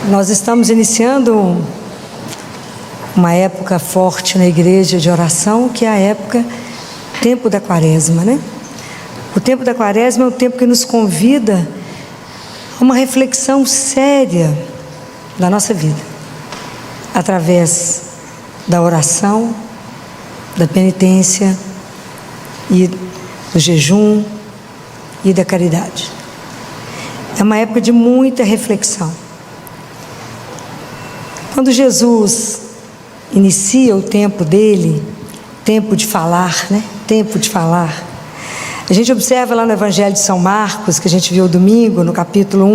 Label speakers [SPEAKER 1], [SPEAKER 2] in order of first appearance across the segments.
[SPEAKER 1] Nós estamos iniciando uma época forte na igreja de oração, que é a época, tempo da quaresma, né? O tempo da quaresma é um tempo que nos convida a uma reflexão séria da nossa vida, através da oração, da penitência e do jejum e da caridade. É uma época de muita reflexão. Quando Jesus inicia o tempo dele, tempo de falar, né? Tempo de falar. A gente observa lá no Evangelho de São Marcos, que a gente viu domingo, no capítulo 1,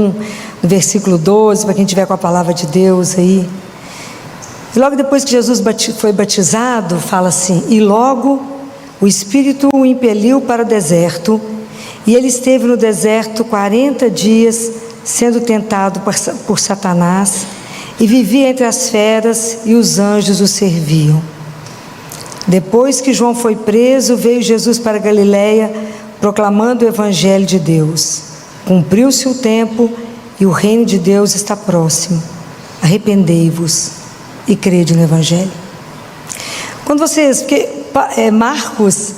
[SPEAKER 1] no versículo 12, para quem tiver com a palavra de Deus aí. E logo depois que Jesus foi batizado, fala assim: e logo o Espírito o impeliu para o deserto, e ele esteve no deserto 40 dias, sendo tentado por Satanás, e vivia entre as feras, e os anjos o serviam. Depois que João foi preso, veio Jesus para Galiléia, proclamando o Evangelho de Deus. Cumpriu-se o tempo, e o reino de Deus está próximo. Arrependei-vos e crede no Evangelho. Quando vocês, porque Marcos,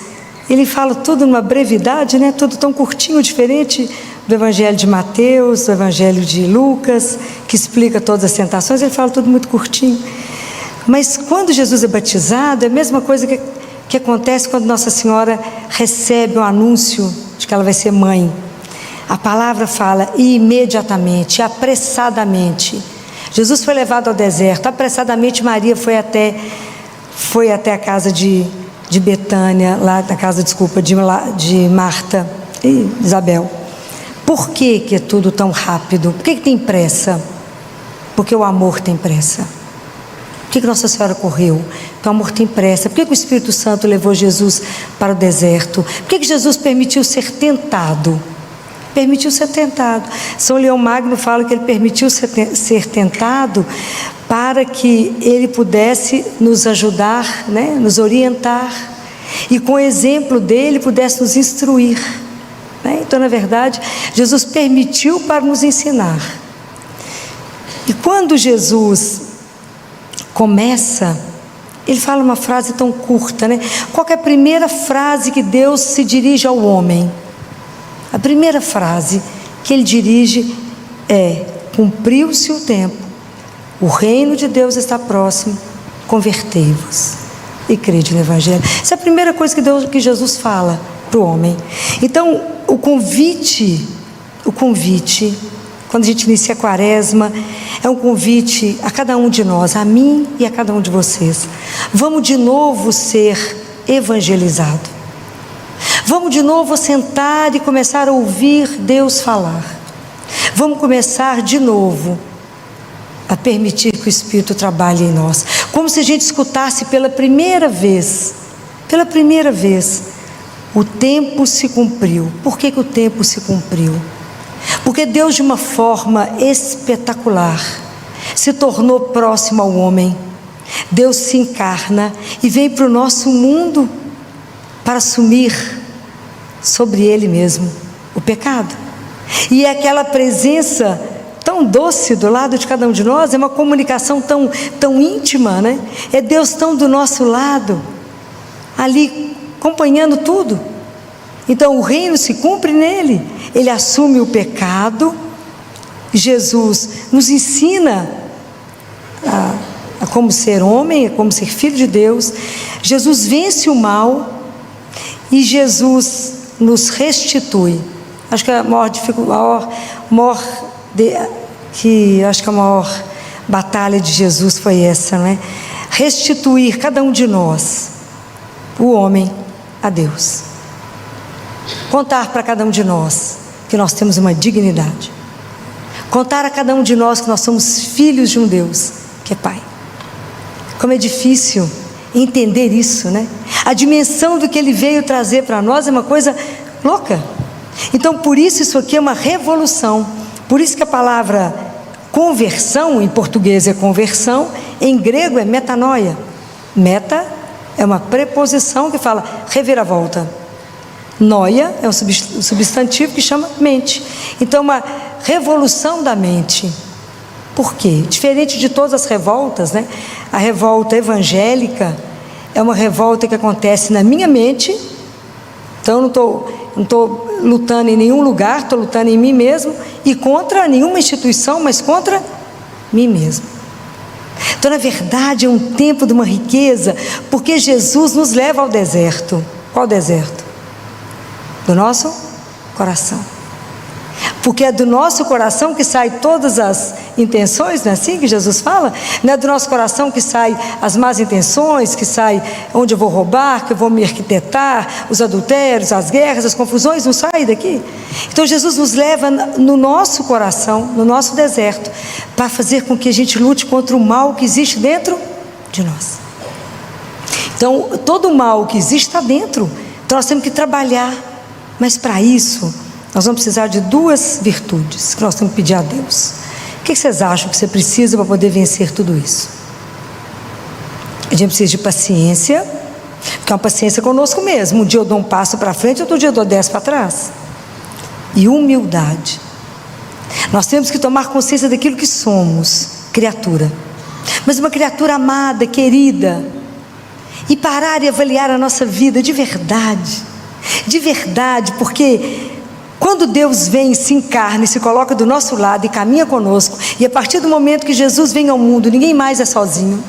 [SPEAKER 1] ele fala tudo numa brevidade, né? Tudo tão curtinho, diferente do Evangelho de Mateus, do Evangelho de Lucas, que explica todas as tentações. Ele fala tudo muito curtinho. Mas quando Jesus é batizado, é a mesma coisa que acontece quando Nossa Senhora recebe o anúncio de que ela vai ser mãe. A palavra fala imediatamente, apressadamente. Jesus foi levado ao deserto, apressadamente Maria foi até a casa de Betânia, lá na casa, de Marta e Isabel. Por que é tudo tão rápido? Por que tem pressa? Porque o amor tem pressa. Por que Nossa Senhora correu? Porque o amor tem pressa. Por que o Espírito Santo levou Jesus para o deserto? Por que Jesus permitiu ser tentado? Permitiu ser tentado. São Leão Magno fala que ele permitiu ser tentado para que ele pudesse nos ajudar, né? Nos orientar, e com o exemplo dele pudesse nos instruir, né? Então, na verdade, Jesus permitiu para nos ensinar. E quando Jesus começa, ele fala uma frase tão curta, né? Qual que é a primeira frase que Deus se dirige ao homem? A primeira frase que ele dirige é: cumpriu-se o tempo, o reino de Deus está próximo, convertei-vos e crede no Evangelho. Essa é a primeira coisa que Jesus fala para o homem. Então, o convite, quando a gente inicia a quaresma, é um convite a cada um de nós, a mim e a cada um de vocês. Vamos de novo ser evangelizados. Vamos de novo sentar e começar a ouvir Deus falar. Vamos começar de novo a permitir que o Espírito trabalhe em nós, como se a gente escutasse pela primeira vez, o tempo se cumpriu. Por que o tempo se cumpriu? Porque Deus, de uma forma espetacular, se tornou próximo ao homem. Deus se encarna e vem para o nosso mundo para assumir sobre Ele mesmo o pecado. E aquela presença tão doce do lado de cada um de nós, é uma comunicação tão íntima, né? É Deus tão do nosso lado, ali acompanhando tudo. Então o reino se cumpre nele. Ele assume o pecado. Jesus nos ensina a como ser homem, a como ser filho de Deus. Jesus vence o mal e Jesus nos restitui. Acho que a maior batalha de Jesus foi essa, não é? Restituir cada um de nós, o homem, a Deus. Contar para cada um de nós que nós temos uma dignidade. Contar a cada um de nós que nós somos filhos de um Deus que é Pai. Como é difícil entender isso, né? A dimensão do que Ele veio trazer para nós é uma coisa louca. Então, por isso aqui é uma revolução. Por isso que a palavra conversão, em português é conversão, em grego é metanoia. Meta é uma preposição que fala reviravolta. Noia é um substantivo que chama mente. Então, uma revolução da mente. Por quê? Diferente de todas as revoltas, né? A revolta evangélica é uma revolta que acontece na minha mente. Então eu não estou lutando em nenhum lugar, estou lutando em mim mesmo e contra nenhuma instituição, mas contra mim mesmo. Então, na verdade, é um tempo de uma riqueza, porque Jesus nos leva ao deserto. Qual deserto? Do nosso coração. Porque é do nosso coração que saem todas as intenções, não é assim que Jesus fala? Não é do nosso coração que saem as más intenções, que sai onde eu vou roubar, que eu vou me arquitetar, os adultérios, as guerras, as confusões, não saem daqui? Então Jesus nos leva no nosso coração, no nosso deserto, para fazer com que a gente lute contra o mal que existe dentro de nós. Então, todo o mal que existe está dentro, então nós temos que trabalhar, mas para isso nós vamos precisar de duas virtudes que nós temos que pedir a Deus. O que vocês acham que você precisa para poder vencer tudo isso? A gente precisa de paciência, porque é uma paciência conosco mesmo. Um dia eu dou um passo para frente, outro dia eu dou 10 para trás. E humildade. Nós temos que tomar consciência daquilo que somos, criatura. Mas uma criatura amada, querida. E parar e avaliar a nossa vida de verdade. De verdade, porque quando Deus vem, se encarna e se coloca do nosso lado e caminha conosco, e a partir do momento que Jesus vem ao mundo, ninguém mais é sozinho.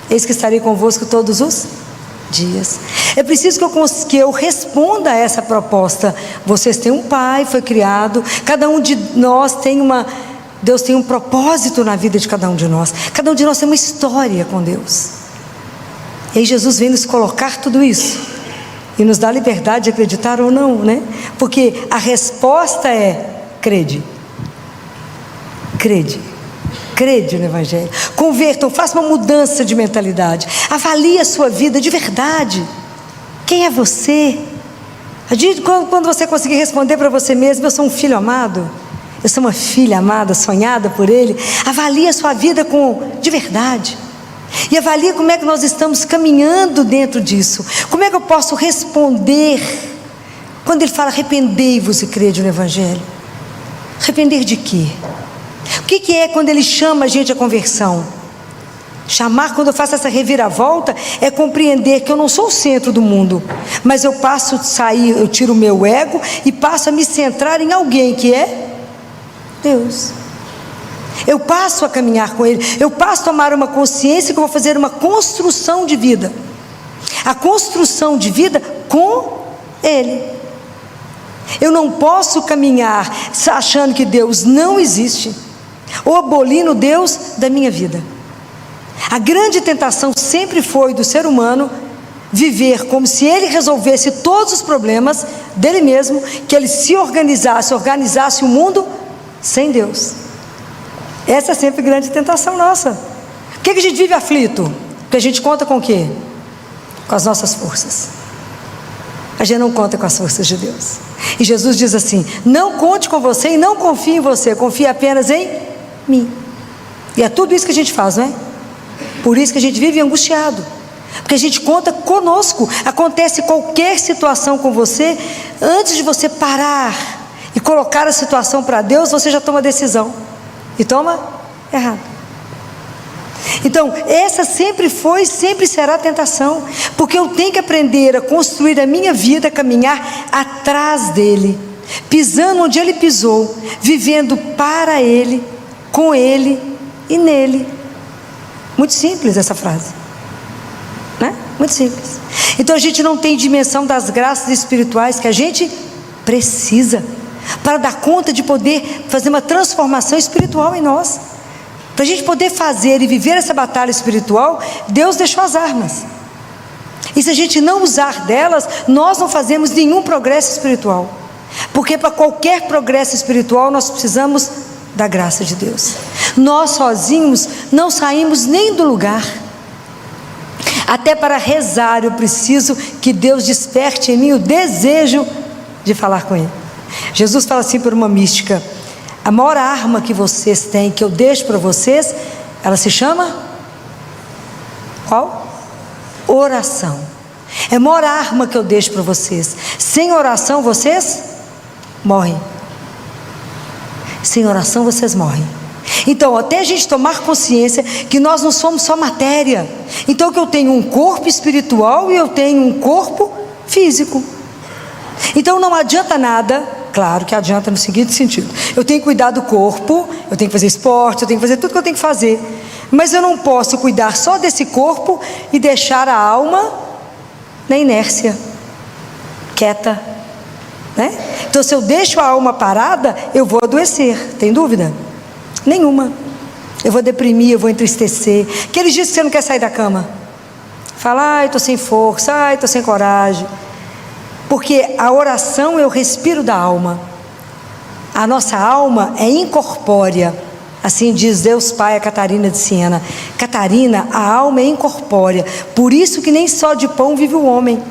[SPEAKER 1] Eis que estarei convosco todos os dias. É preciso que eu responda a essa proposta. Vocês têm um pai, foi criado, cada um de nós tem Deus tem um propósito na vida de cada um de nós. Cada um de nós tem uma história com Deus. E aí Jesus vem nos colocar tudo isso e nos dá liberdade de acreditar ou não, né? Porque a resposta é: crede. Crede. Crede no Evangelho. Convertam, faça uma mudança de mentalidade. Avalie a sua vida de verdade. Quem é você? Quando você conseguir responder para você mesmo: eu sou um filho amado, eu sou uma filha amada, sonhada por Ele. Avalie a sua vida de verdade. E avalie como é que nós estamos caminhando dentro disso. Como é que eu posso responder quando Ele fala: arrependei-vos e crede no Evangelho? Arrepender de quê? O que é quando Ele chama a gente à conversão? Chamar, quando eu faço essa reviravolta, é compreender que eu não sou o centro do mundo, mas eu passo a sair, eu tiro o meu ego e passo a me centrar em alguém que é Deus. Eu passo a caminhar com Ele, eu passo a tomar uma consciência que eu vou fazer uma construção de vida. A construção de vida com Ele. Eu não posso caminhar achando que Deus não existe, ou abolindo Deus da minha vida. A grande tentação sempre foi do ser humano viver como se ele resolvesse todos os problemas dele mesmo, que ele se organizasse o mundo sem Deus. Essa é sempre a grande tentação nossa. Por que a gente vive aflito? Porque a gente conta com o quê? Com as nossas forças. A gente não conta com as forças de Deus. E Jesus diz assim: não conte com você e não confie em você, confie apenas em mim. E é tudo isso que a gente faz, não é? Por isso que a gente vive angustiado, porque a gente conta conosco. Acontece qualquer situação com você, antes de você parar e colocar a situação para Deus, você já toma decisão e toma errado. Então essa sempre foi, sempre será a tentação, porque eu tenho que aprender a construir a minha vida, caminhar atrás dele, pisando onde ele pisou, vivendo para ele, com ele e nele. Muito simples essa frase, né? Muito simples. Então a gente não tem dimensão das graças espirituais que a gente precisa para dar conta de poder fazer uma transformação espiritual em nós. Para a gente poder fazer e viver essa batalha espiritual, Deus deixou as armas. E se a gente não usar delas, nós não fazemos nenhum progresso espiritual. Porque para qualquer progresso espiritual nós precisamos da graça de Deus. Nós sozinhos não saímos nem do lugar. Até para rezar eu preciso que Deus desperte em mim o desejo de falar com Ele. Jesus fala assim por uma mística: a maior arma que vocês têm, que eu deixo para vocês, ela se chama qual? Oração. É a maior arma que eu deixo para vocês. Sem oração vocês morrem. Sem oração vocês morrem. Então, até a gente tomar consciência que nós não somos só matéria. Então, que eu tenho um corpo espiritual e eu tenho um corpo físico. Então, não adianta nada, claro que adianta no seguinte sentido: eu tenho que cuidar do corpo, eu tenho que fazer esporte, eu tenho que fazer tudo que eu tenho que fazer, mas eu não posso cuidar só desse corpo e deixar a alma na inércia, quieta, né? Então, se eu deixo a alma parada, eu vou adoecer, tem dúvida? Nenhuma. Eu vou deprimir, eu vou entristecer. Aqueles dias que você não quer sair da cama, fala: ai, estou sem força, ai, estou sem coragem. Porque a oração é o respiro da alma. A nossa alma é incorpórea. Assim diz Deus Pai a Catarina de Siena: Catarina, a alma é incorpórea, por isso que nem só de pão vive o homem.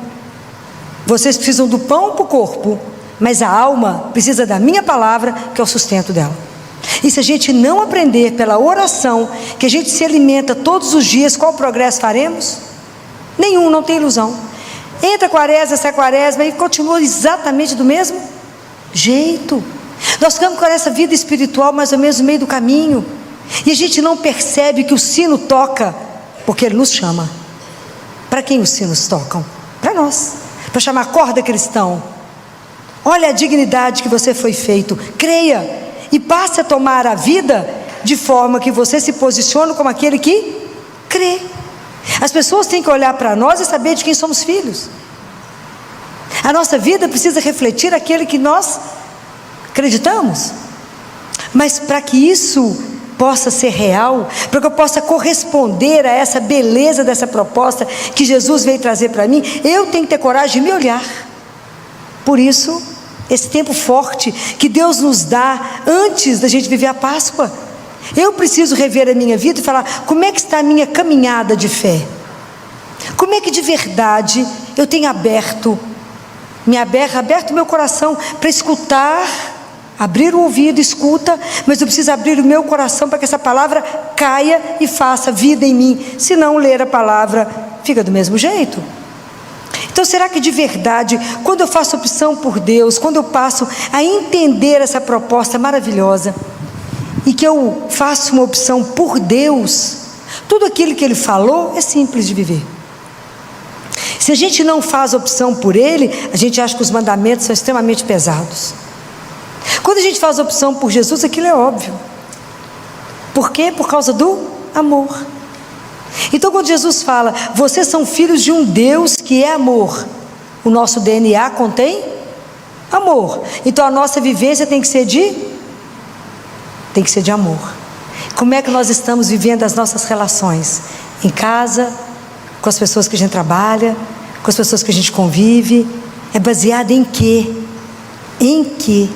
[SPEAKER 1] Vocês precisam do pão para o corpo, mas a alma precisa da minha palavra, que é o sustento dela. E se a gente não aprender pela oração, que a gente se alimenta todos os dias, qual progresso faremos? Nenhum, não tem ilusão. Entra a quaresma, sai a quaresma e continua exatamente do mesmo jeito. Nós ficamos com essa vida espiritual mais ou menos no meio do caminho, e a gente não percebe que o sino toca, porque ele nos chama. Para quem os sinos tocam? Para nós, para chamar corda cristão. Olha a dignidade que você foi feito, creia, e passe a tomar a vida de forma que você se posicione como aquele que crê. As pessoas têm que olhar para nós e saber de quem somos filhos. A nossa vida precisa refletir aquele que nós acreditamos. Mas para que isso possa ser real, para que eu possa corresponder a essa beleza dessa proposta que Jesus veio trazer para mim, eu tenho que ter coragem de me olhar. Por isso, esse tempo forte que Deus nos dá antes da gente viver a Páscoa, eu preciso rever a minha vida e falar: como é que está a minha caminhada de fé? Como é que de verdade eu tenho aberto o meu coração para escutar, abrir o ouvido, escuta, mas eu preciso abrir o meu coração para que essa palavra caia e faça vida em mim. Se não ler a palavra, fica do mesmo jeito. Então, será que de verdade, quando eu faço opção por Deus, quando eu passo a entender essa proposta maravilhosa, e que eu faço uma opção por Deus, tudo aquilo que Ele falou é simples de viver. Se a gente não faz opção por Ele, a gente acha que os mandamentos são extremamente pesados. Quando a gente faz opção por Jesus, aquilo é óbvio. Por quê? Por causa do amor. Então, quando Jesus fala: vocês são filhos de um Deus que é amor, o nosso DNA contém amor. Então, a nossa vivência tem que ser de amor. Como é que nós estamos vivendo as nossas relações? Em casa, com as pessoas que a gente trabalha, com as pessoas que a gente convive. É baseado em quê? Em quê?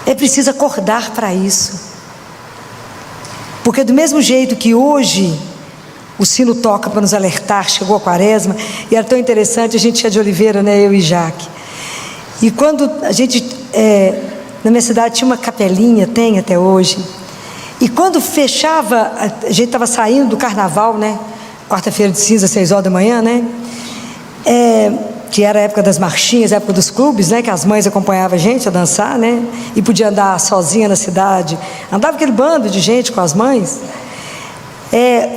[SPEAKER 1] É preciso acordar para isso. Porque do mesmo jeito que hoje o sino toca para nos alertar, chegou a quaresma, e era tão interessante, a gente ia de Oliveira, né, eu e Jaque. E quando a gente, na minha cidade tinha uma capelinha, tem até hoje, e quando fechava, a gente estava saindo do carnaval, né, quarta-feira de cinza, 6 horas da manhã, né, que era a época das marchinhas, a época dos clubes, né, que as mães acompanhavam a gente a dançar, né, e podia andar sozinha na cidade, andava aquele bando de gente com as mães.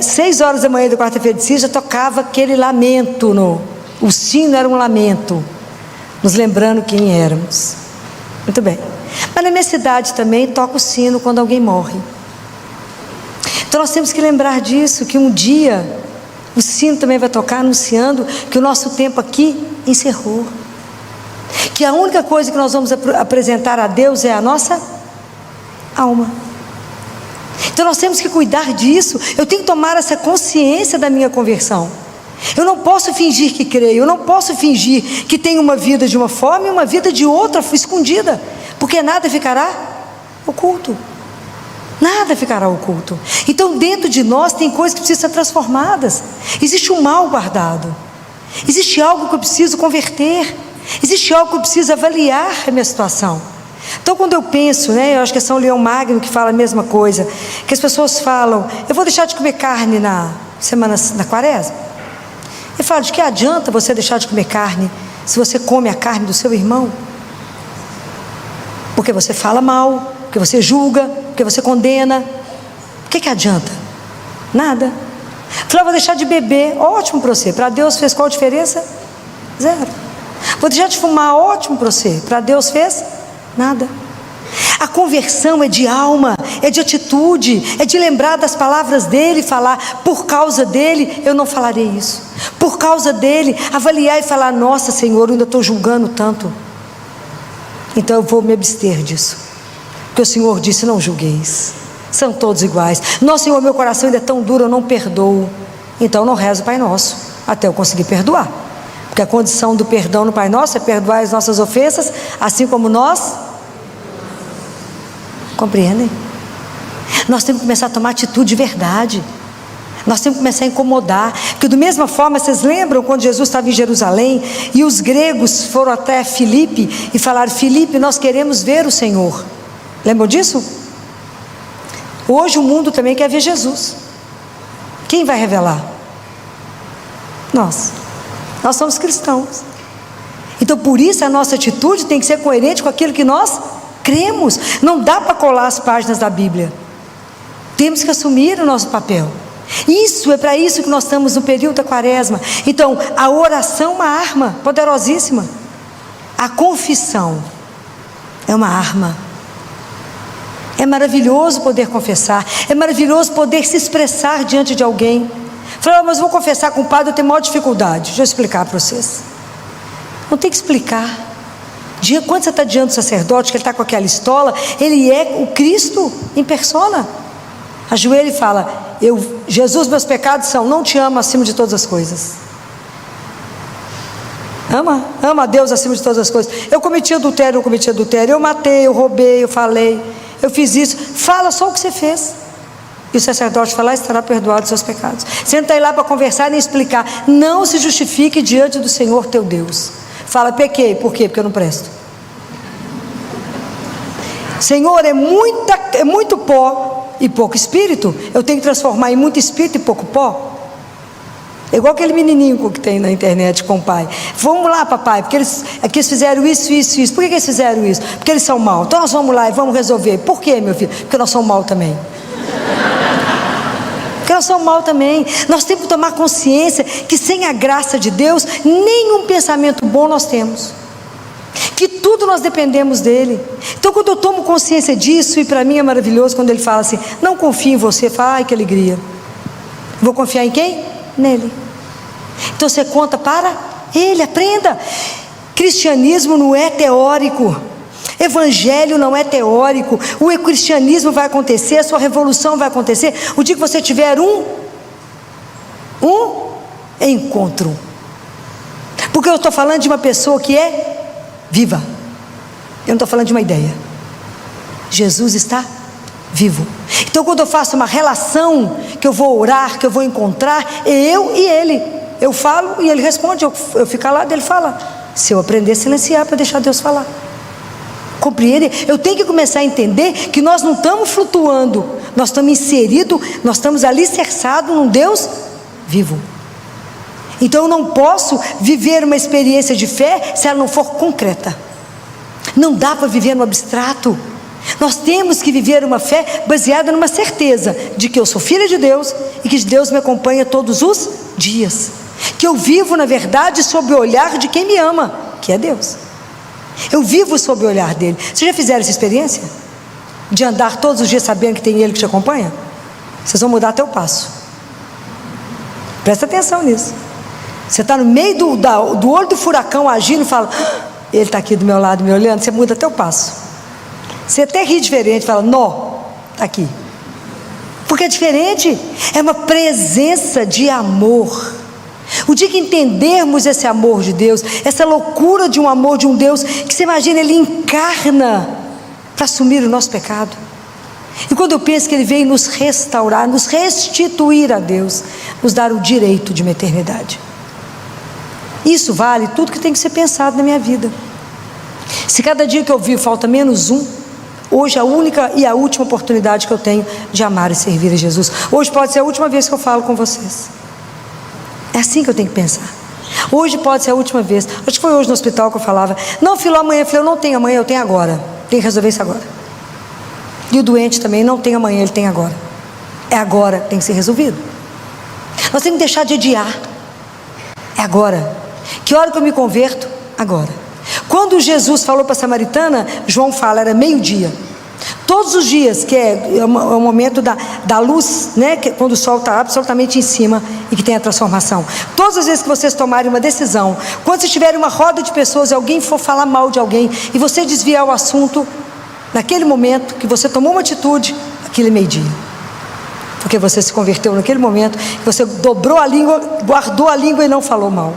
[SPEAKER 1] 6 horas da manhã da quarta-feira de cinza, tocava aquele lamento, o sino era um lamento, nos lembrando quem éramos. Muito bem. Mas na minha cidade também toca o sino quando alguém morre. Então nós temos que lembrar disso, que um dia o sino também vai tocar, anunciando que o nosso tempo aqui encerrou, que a única coisa que nós vamos apresentar a Deus é a nossa alma. Então nós temos que cuidar disso. Eu tenho que tomar essa consciência da minha conversão. Eu não posso fingir que creio, eu não posso fingir que tenho uma vida de uma forma e uma vida de outra, escondida, porque nada ficará oculto. Nada ficará oculto. Então dentro de nós tem coisas que precisam ser transformadas. Existe um mal guardado, existe algo que eu preciso converter, existe algo que eu preciso avaliar a minha situação. Então quando eu penso, né, eu acho que é São Leão Magno que fala a mesma coisa, que as pessoas falam: eu vou deixar de comer carne na quaresma. Ele fala: de que adianta você deixar de comer carne se você come a carne do seu irmão? Porque você fala mal, porque você julga, porque porque você condena. O que adianta? Nada. Falou, vou deixar de beber, ótimo para você. Para Deus fez qual diferença? Zero. Vou deixar de fumar, ótimo para você. Para Deus fez? Nada. A conversão é de alma, é de atitude, é de lembrar das palavras dele e falar, por causa dele eu não falarei isso. Por causa dele, avaliar e falar, nossa Senhor, eu ainda estou julgando tanto. Então eu vou me abster disso. Porque o Senhor disse, não julgueis. São todos iguais. Nossa Senhor, meu coração ainda é tão duro, eu não perdoo. Então eu não rezo o Pai Nosso, até eu conseguir perdoar. Porque a condição do perdão no Pai Nosso é perdoar as nossas ofensas, assim como nós. Compreendem? Nós temos que começar a tomar atitude de verdade. Nós temos que começar a incomodar. Porque da mesma forma, vocês lembram quando Jesus estava em Jerusalém e os gregos foram até Filipe e falaram, Filipe, nós queremos ver o Senhor. Lembram disso? Hoje o mundo também quer ver Jesus. Quem vai revelar? Nós somos cristãos. Então por isso a nossa atitude tem que ser coerente com aquilo que nós cremos. Não dá para colar as páginas da Bíblia. Temos que assumir o nosso papel. Isso, é para isso que nós estamos no período da quaresma. Então a oração é uma arma poderosíssima. A confissão é uma arma. É maravilhoso poder confessar, é maravilhoso poder se expressar diante de alguém. Falei, mas vou confessar com o padre, eu tenho maior dificuldade. Deixa eu explicar para vocês. Não tem que explicar. Quando você está diante do sacerdote, que ele está com aquela estola, ele é o Cristo em persona. Ajoelha e fala, Jesus, meus pecados são, não te amo acima de todas as coisas. Ama a Deus acima de todas as coisas. Eu cometi adultério, eu matei, eu roubei, eu falei, eu fiz isso. Fala só o que você fez. E o sacerdote fala, estará perdoado os seus pecados. Você não está aí lá para conversar nem explicar. Não se justifique diante do Senhor teu Deus. Fala, pequei, por quê? Porque eu não presto. Senhor, é muito pó e pouco espírito. Eu tenho que transformar em muito espírito e pouco pó. É igual aquele menininho que tem na internet com o pai. Vamos lá, papai, porque eles fizeram isso, isso, isso. Por que eles fizeram isso? Porque eles são maus. Então nós vamos lá e vamos resolver. Por quê, meu filho? Porque nós somos maus também. Porque nós somos maus também. Nós temos que tomar consciência que sem a graça de Deus, nenhum pensamento bom nós temos. Que tudo nós dependemos dele. Então quando eu tomo consciência disso, e para mim é maravilhoso quando ele fala assim, não confie em você, fala, ai que alegria. Vou confiar em quem? Nele. Então você conta para ele, aprenda. Cristianismo não é teórico. Evangelho não é teórico. O cristianismo vai acontecer, a sua revolução vai acontecer o dia que você tiver um encontro. Porque eu estou falando de uma pessoa que é viva. Eu não estou falando de uma ideia. Jesus está vivo. Então quando eu faço uma relação, que eu vou orar, que eu vou encontrar, é eu e ele. Eu falo e ele responde, eu fico calado, ele fala. Se eu aprender a silenciar para deixar Deus falar. Compreende? Eu tenho que começar a entender que nós não estamos flutuando, nós estamos inseridos, nós estamos alicerçados num Deus vivo. Então eu não posso viver uma experiência de fé se ela não for concreta. Não dá para viver no abstrato. Nós temos que viver uma fé baseada numa certeza de que eu sou filha de Deus e que Deus me acompanha todos os dias. Que eu vivo na verdade sob o olhar de quem me ama, que é Deus. Eu vivo sob o olhar dele. Vocês já fizeram essa experiência? De andar todos os dias sabendo que tem ele que te acompanha? Vocês vão mudar até o passo. Presta atenção nisso. Você está no meio do olho do furacão agindo e fala, ele está aqui do meu lado me olhando, você muda até o passo. Você até ri diferente, fala, nó, está aqui. Porque é diferente, é uma presença de amor. O dia que entendermos esse amor de Deus, essa loucura de um amor de um Deus, que você imagina, ele encarna para assumir o nosso pecado. E quando eu penso que ele veio nos restaurar, nos restituir a Deus, nos dar o direito de uma eternidade. Isso vale tudo que tem que ser pensado na minha vida. Se cada dia que eu vivo falta menos um, hoje é a única e a última oportunidade que eu tenho de amar e servir a Jesus. Hoje pode ser a última vez que eu falo com vocês. É assim que eu tenho que pensar. Hoje pode ser a última vez. Acho que foi hoje no hospital que eu falava, não, filho, amanhã. Eu falei, eu não tenho amanhã, eu tenho agora. Tenho que resolver isso agora. E o doente também não tem amanhã, ele tem agora. É agora, tem que ser resolvido. Nós temos que deixar de adiar. É agora. Que hora que eu me converto? Agora. Quando Jesus falou para a samaritana, João fala, era meio-dia. Todos os dias, que é o momento da luz, né? Que quando o sol está absolutamente em cima e que tem a transformação. Todas as vezes que vocês tomarem uma decisão, quando vocês tiverem uma roda de pessoas e alguém for falar mal de alguém e você desviar o assunto, naquele momento que você tomou uma atitude, aquele é meio-dia. Porque você se converteu naquele momento, você dobrou a língua, guardou a língua e não falou mal.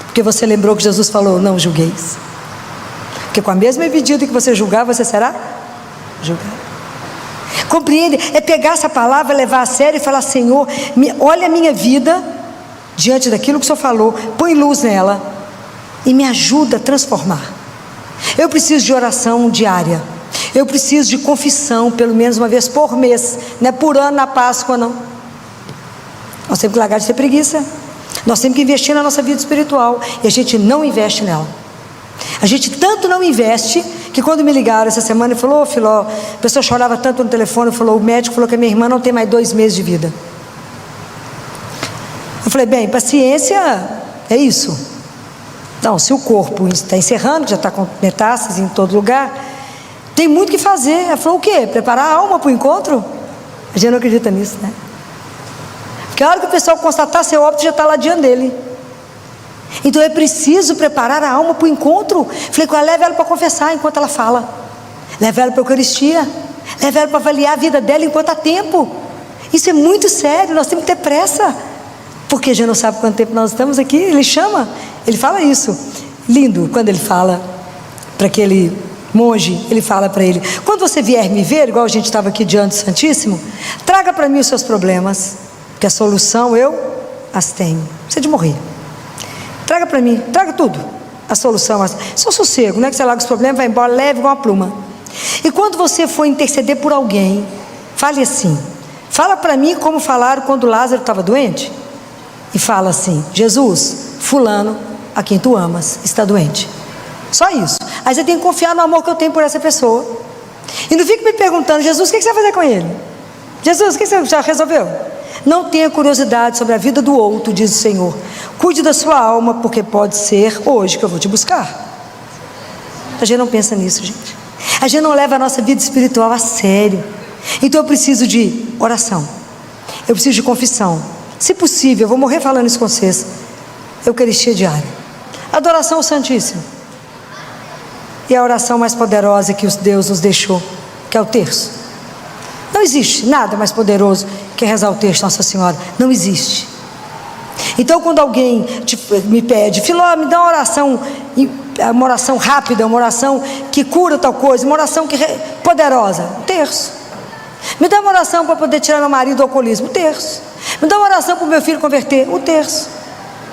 [SPEAKER 1] Porque você lembrou que Jesus falou, não julgueis. Porque com a mesma medida que você julgar, você será julgado. Compreende? É pegar essa palavra, levar a sério e falar, Senhor, olha a minha vida diante daquilo que o Senhor falou, põe luz nela e me ajuda a transformar. Eu preciso de oração diária. Eu preciso de confissão, pelo menos uma vez por mês. Não é por ano, na Páscoa, não. Nós temos que largar de ter preguiça. Nós temos que investir na nossa vida espiritual. E a gente não investe nela. A gente tanto não investe, que quando me ligaram essa semana e falou, Filó, a pessoa chorava tanto no telefone, falou, o médico falou que a minha irmã não tem mais 2 meses de vida. Eu falei, bem, paciência é isso. Não, se o corpo está encerrando, já está com metástases em todo lugar, tem muito que fazer. Ela falou, o quê? Preparar a alma para o encontro? A gente não acredita nisso, né? Porque a hora que o pessoal constatar seu óbito, já está lá diante dele. Então é preciso preparar a alma para o encontro. Falei com ela, leva ela para confessar enquanto ela fala. Leva ela para a Eucaristia. Leva ela para avaliar a vida dela enquanto há tempo. Isso é muito sério, nós temos que ter pressa. Porque já não sabe quanto tempo nós estamos aqui. Ele chama, ele fala isso. Lindo, quando ele fala para aquele monge, ele fala para ele, quando você vier me ver, igual a gente estava aqui diante do Santíssimo, traga para mim os seus problemas, que a solução eu as tenho. Não precisa de morrer. Traga para mim, traga tudo. A solução, só sossego, não é que você larga os problemas, vai embora, leve igual uma pluma. E quando você for interceder por alguém, fale assim, fala para mim como falaram quando Lázaro estava doente. E fala assim, Jesus, fulano, a quem tu amas, está doente. Só isso. Aí você tem que confiar no amor que eu tenho por essa pessoa. E não fique me perguntando, Jesus, o que você vai fazer com ele? Jesus, o que você já resolveu? Não tenha curiosidade sobre a vida do outro, diz o Senhor. Cuide da sua alma, porque pode ser hoje que eu vou te buscar. A gente não pensa nisso, gente. A gente não leva a nossa vida espiritual a sério. Então eu preciso de oração. Eu preciso de confissão. Se possível, eu vou morrer falando isso com vocês. Eucaristia diária. Adoração ao Santíssimo. E a oração mais poderosa que Deus nos deixou, que é o terço. Não existe nada mais poderoso que rezar o terço, Nossa Senhora. Não existe. Então quando alguém me pede, Filó, me dá uma oração rápida, uma oração que cura tal coisa, uma oração poderosa, o terço. Me dá uma oração para poder tirar meu marido do alcoolismo, o terço. Me dá uma oração para o meu filho converter, o terço.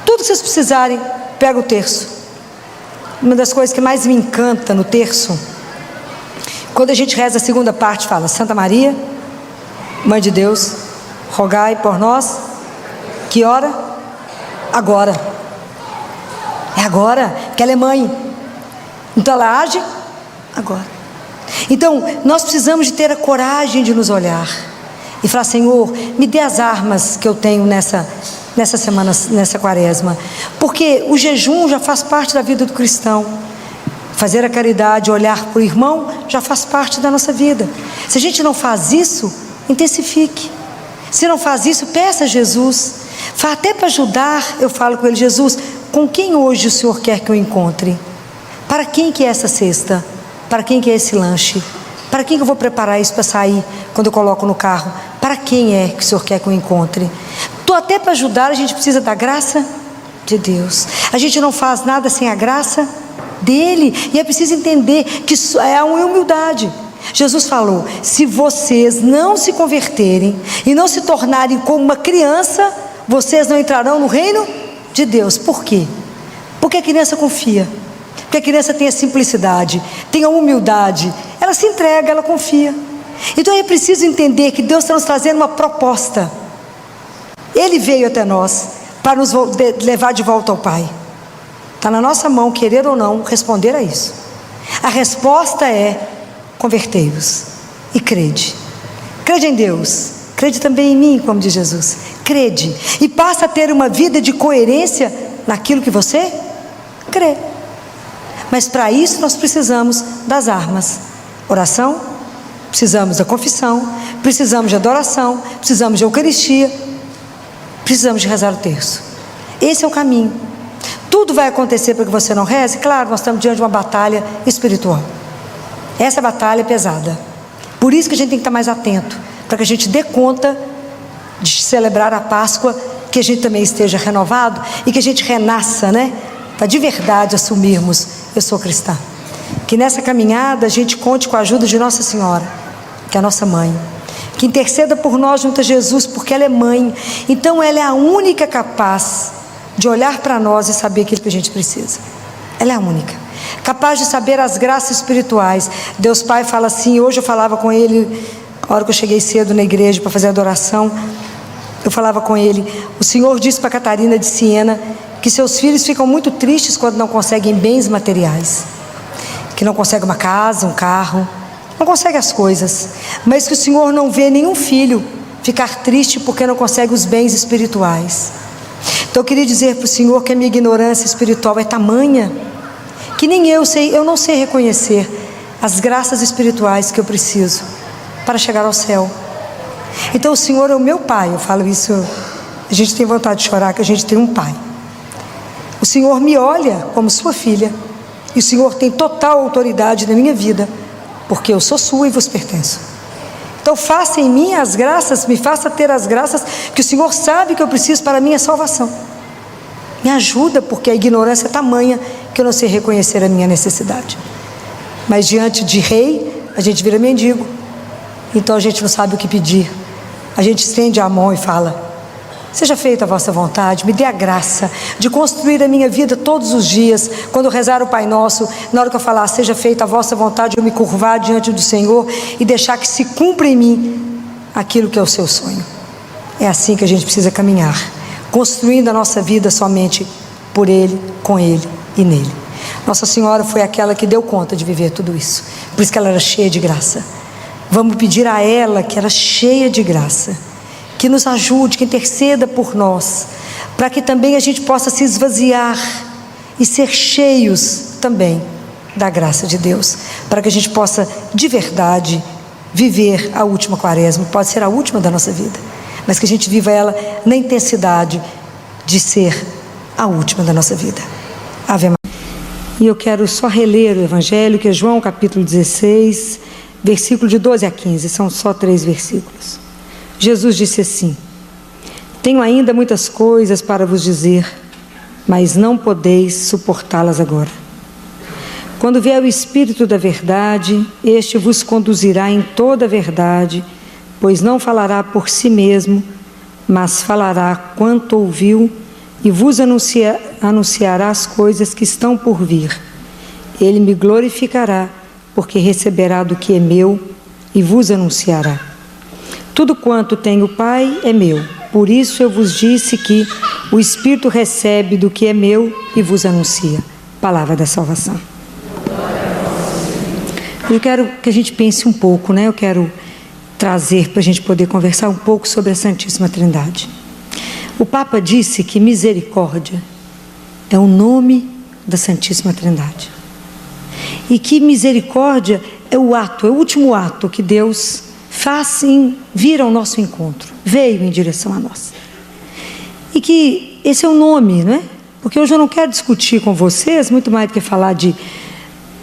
[SPEAKER 1] Tudo que vocês precisarem, pega o terço. Uma das coisas que mais me encanta no terço, quando a gente reza a segunda parte, fala, Santa Maria, Mãe de Deus, rogai por nós. Que hora? Agora. É agora, porque ela é mãe. Então ela age agora. Então nós precisamos de ter a coragem de nos olhar e falar, Senhor, me dê as armas que eu tenho nessa semana, nessa quaresma. Porque o jejum já faz parte da vida do cristão. Fazer a caridade, olhar para o irmão, já faz parte da nossa vida. Se a gente não faz isso, intensifique. Se não faz isso, peça a Jesus. Até para ajudar, eu falo com ele, Jesus, com quem hoje o Senhor quer que eu encontre? Para quem que é essa cesta? Para quem que é esse lanche? Para quem que eu vou preparar isso para sair quando eu coloco no carro? Para quem é que o Senhor quer que eu encontre? Até para ajudar, a gente precisa da graça de Deus. A gente não faz nada sem a graça dele. E é preciso entender que isso é uma humildade. Jesus falou, se vocês não se converterem e não se tornarem como uma criança, vocês não entrarão no reino de Deus. Por quê? Porque a criança confia. Porque a criança tem a simplicidade, tem a humildade. Ela se entrega, ela confia. Então é preciso entender que Deus está nos trazendo uma proposta. Ele veio até nós para nos levar de volta ao Pai. Está na nossa mão, querer ou não, responder a isso. A resposta é: convertei-vos. e crede. Crede em Deus, crede também em mim, como diz Jesus. Crede e passa a ter uma vida de coerência naquilo que você crê. Mas para isso nós precisamos das armas: oração, precisamos da confissão, precisamos de adoração, precisamos de Eucaristia, precisamos de rezar o terço. Esse é o caminho. Tudo vai acontecer para que você não reze? Claro, nós estamos diante de uma batalha espiritual. Essa batalha é pesada. Por isso que a gente tem que estar mais atento, para que a gente dê conta de celebrar a Páscoa, que a gente também esteja renovado e que a gente renasça, né? Para de verdade assumirmos: eu sou cristã. Que nessa caminhada a gente conte com a ajuda de Nossa Senhora, que é a nossa mãe, que interceda por nós junto a Jesus, porque ela é mãe. Então ela é a única capaz de olhar para nós e saber aquilo que a gente precisa. Ela é a única capaz de saber as graças espirituais. Deus Pai fala assim. Hoje eu falava com ele, a hora que eu cheguei cedo na igreja para fazer a adoração, eu falava com ele: o Senhor disse para Catarina de Siena que seus filhos ficam muito tristes quando não conseguem bens materiais, que não conseguem uma casa, um carro, não conseguem as coisas, mas que o Senhor não vê nenhum filho ficar triste porque não consegue os bens espirituais. Então eu queria dizer para o Senhor que a minha ignorância espiritual é tamanha que nem eu não sei reconhecer as graças espirituais que eu preciso para chegar ao céu. Então o Senhor é o meu Pai. Eu falo isso, a gente tem vontade de chorar, que a gente tem um Pai. O Senhor me olha como sua filha, e o Senhor tem total autoridade na minha vida, porque eu sou sua e vos pertenço. Então faça em mim as graças, me faça ter as graças que o Senhor sabe que eu preciso para a minha salvação. Me ajuda, porque a ignorância é tamanha que eu não sei reconhecer a minha necessidade. Mas diante de rei, a gente vira mendigo. Então a gente não sabe o que pedir. A gente estende a mão e fala: seja feita a vossa vontade, me dê a graça de construir a minha vida todos os dias. Quando eu rezar o Pai Nosso, na hora que eu falar seja feita a vossa vontade, eu me curvar diante do Senhor e deixar que se cumpra em mim aquilo que é o seu sonho. É assim que a gente precisa caminhar, construindo a nossa vida somente por Ele, com Ele e nele. Nossa Senhora foi aquela que deu conta de viver tudo isso, por isso que ela era cheia de graça. Vamos pedir a ela, que era cheia de graça, que nos ajude, que interceda por nós, para que também a gente possa se esvaziar e ser cheios também da graça de Deus, para que a gente possa de verdade viver a última quaresma. Pode ser a última da nossa vida, mas que a gente viva ela na intensidade de ser a última da nossa vida. Ave Maria. E eu quero só reler o Evangelho, que é João capítulo 16, versículo de 12 a 15, são só 3 versículos. Jesus disse assim: tenho ainda muitas coisas para vos dizer, mas não podeis suportá-las agora. Quando vier o Espírito da verdade, este vos conduzirá em toda a verdade, pois não falará por si mesmo, mas falará quanto ouviu e vos anunciará as coisas que estão por vir. Ele me glorificará, porque receberá do que é meu e vos anunciará. Tudo quanto tem o Pai é meu, por isso eu vos disse que o Espírito recebe do que é meu e vos anuncia. Palavra da salvação. Eu quero que a gente pense um pouco, né? Eu quero trazer para a gente poder conversar um pouco sobre a Santíssima Trindade. O Papa disse que misericórdia é o nome da Santíssima Trindade. E que misericórdia é o ato, é o último ato que Deus faz em vir ao nosso encontro, veio em direção a nós. E que esse é o nome, não é? Porque hoje eu não quero discutir com vocês, muito mais do que falar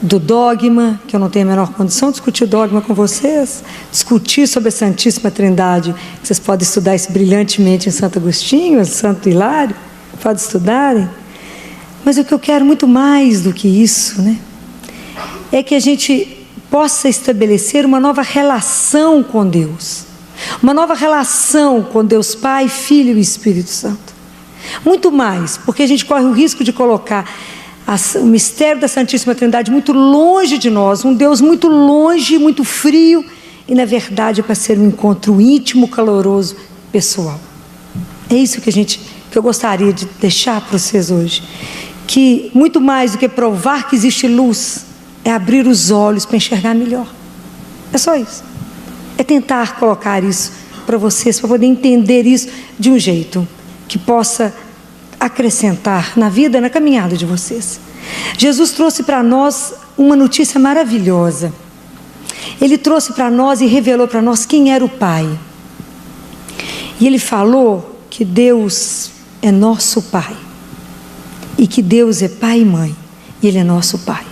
[SPEAKER 1] do dogma, que eu não tenho a menor condição de discutir dogma com vocês, discutir sobre a Santíssima Trindade, que vocês podem estudar isso brilhantemente em Santo Agostinho, em Santo Hilário, podem estudarem. Mas o que eu quero muito mais do que isso, né, é que a gente possa estabelecer uma nova relação com Deus, uma nova relação com Deus Pai, Filho e Espírito Santo. Muito mais, porque a gente corre o risco de colocar o mistério da Santíssima Trindade muito longe de nós, um Deus muito longe, muito frio, e na verdade é para ser um encontro íntimo, caloroso, pessoal. É isso que eu gostaria de deixar para vocês hoje, que muito mais do que provar que existe luz, é abrir os olhos para enxergar melhor. É só isso. é tentar colocar isso para vocês, para poder entender isso de um jeito que possa acrescentar na vida, na caminhada de vocês. Jesus trouxe para nós uma notícia maravilhosa. Ele trouxe para nós e revelou para nós quem era o Pai. E Ele falou que Deus é nosso Pai. E que Deus é Pai e Mãe. E Ele é nosso Pai.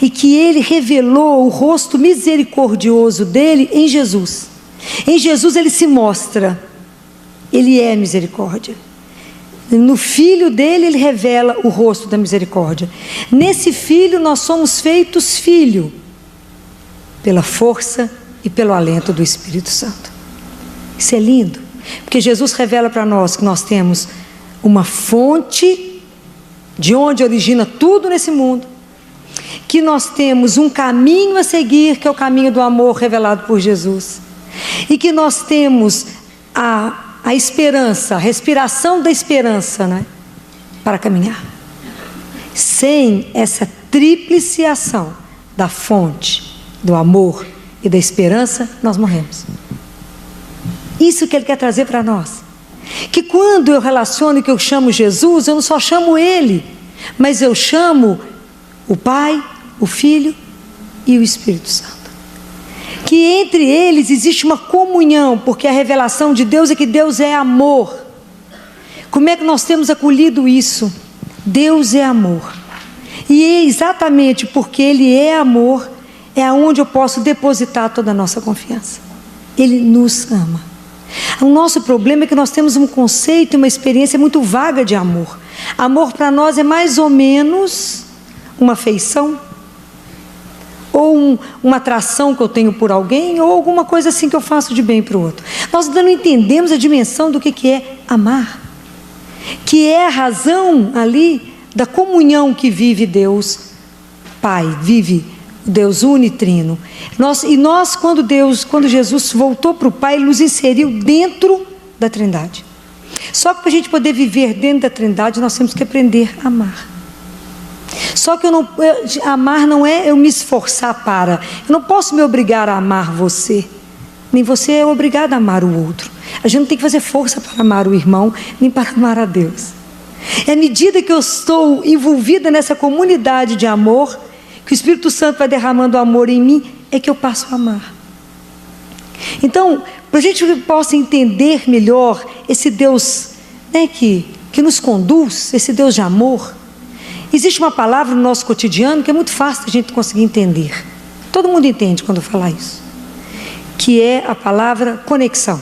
[SPEAKER 1] E que Ele revelou o rosto misericordioso dEle em Jesus. Em Jesus Ele se mostra. Ele é misericórdia. No Filho dEle Ele revela o rosto da misericórdia. Nesse Filho nós somos feitos filho. Pela força e pelo alento do Espírito Santo. Isso é lindo. Porque Jesus revela para nós que nós temos uma fonte de onde origina tudo nesse mundo. Que nós temos um caminho a seguir, que é o caminho do amor revelado por Jesus. E que nós temos a esperança, a respiração da esperança, né? Para caminhar. Sem essa tríplice ação da fonte, do amor e da esperança, nós morremos. Isso que Ele quer trazer para nós. Que quando eu relaciono e que eu chamo Jesus, eu não só chamo Ele, mas eu chamo o Pai, o Filho e o Espírito Santo. Que entre eles existe uma comunhão, porque a revelação de Deus é que Deus é amor. Como é que nós temos acolhido isso? Deus é amor. E é exatamente porque Ele é amor, é aonde eu posso depositar toda a nossa confiança. Ele nos ama. O nosso problema é que nós temos um conceito e uma experiência muito vaga de amor. Amor para nós é mais ou menos uma afeição, ou uma atração que eu tenho por alguém, ou alguma coisa assim que eu faço de bem para o outro. Nós ainda não entendemos a dimensão do que é amar, que é a razão ali da comunhão que vive Deus Pai, vive Deus unitrino. Quando Jesus voltou para o Pai, Ele nos inseriu dentro da Trindade. Só que para a gente poder viver dentro da Trindade, nós temos que aprender a amar. Só que amar não é eu me esforçar para. Eu não posso me obrigar a amar você, nem você é obrigado a amar o outro. A gente não tem que fazer força para amar o irmão, nem para amar a Deus. É à medida que eu estou envolvida nessa comunidade de amor, que o Espírito Santo vai derramando amor em mim, é que eu passo a amar. Então, para a gente possa entender melhor esse Deus, né, que nos conduz, esse Deus de amor, existe uma palavra no nosso cotidiano que é muito fácil a gente conseguir entender. Todo mundo entende quando eu falar isso. Que é a palavra conexão.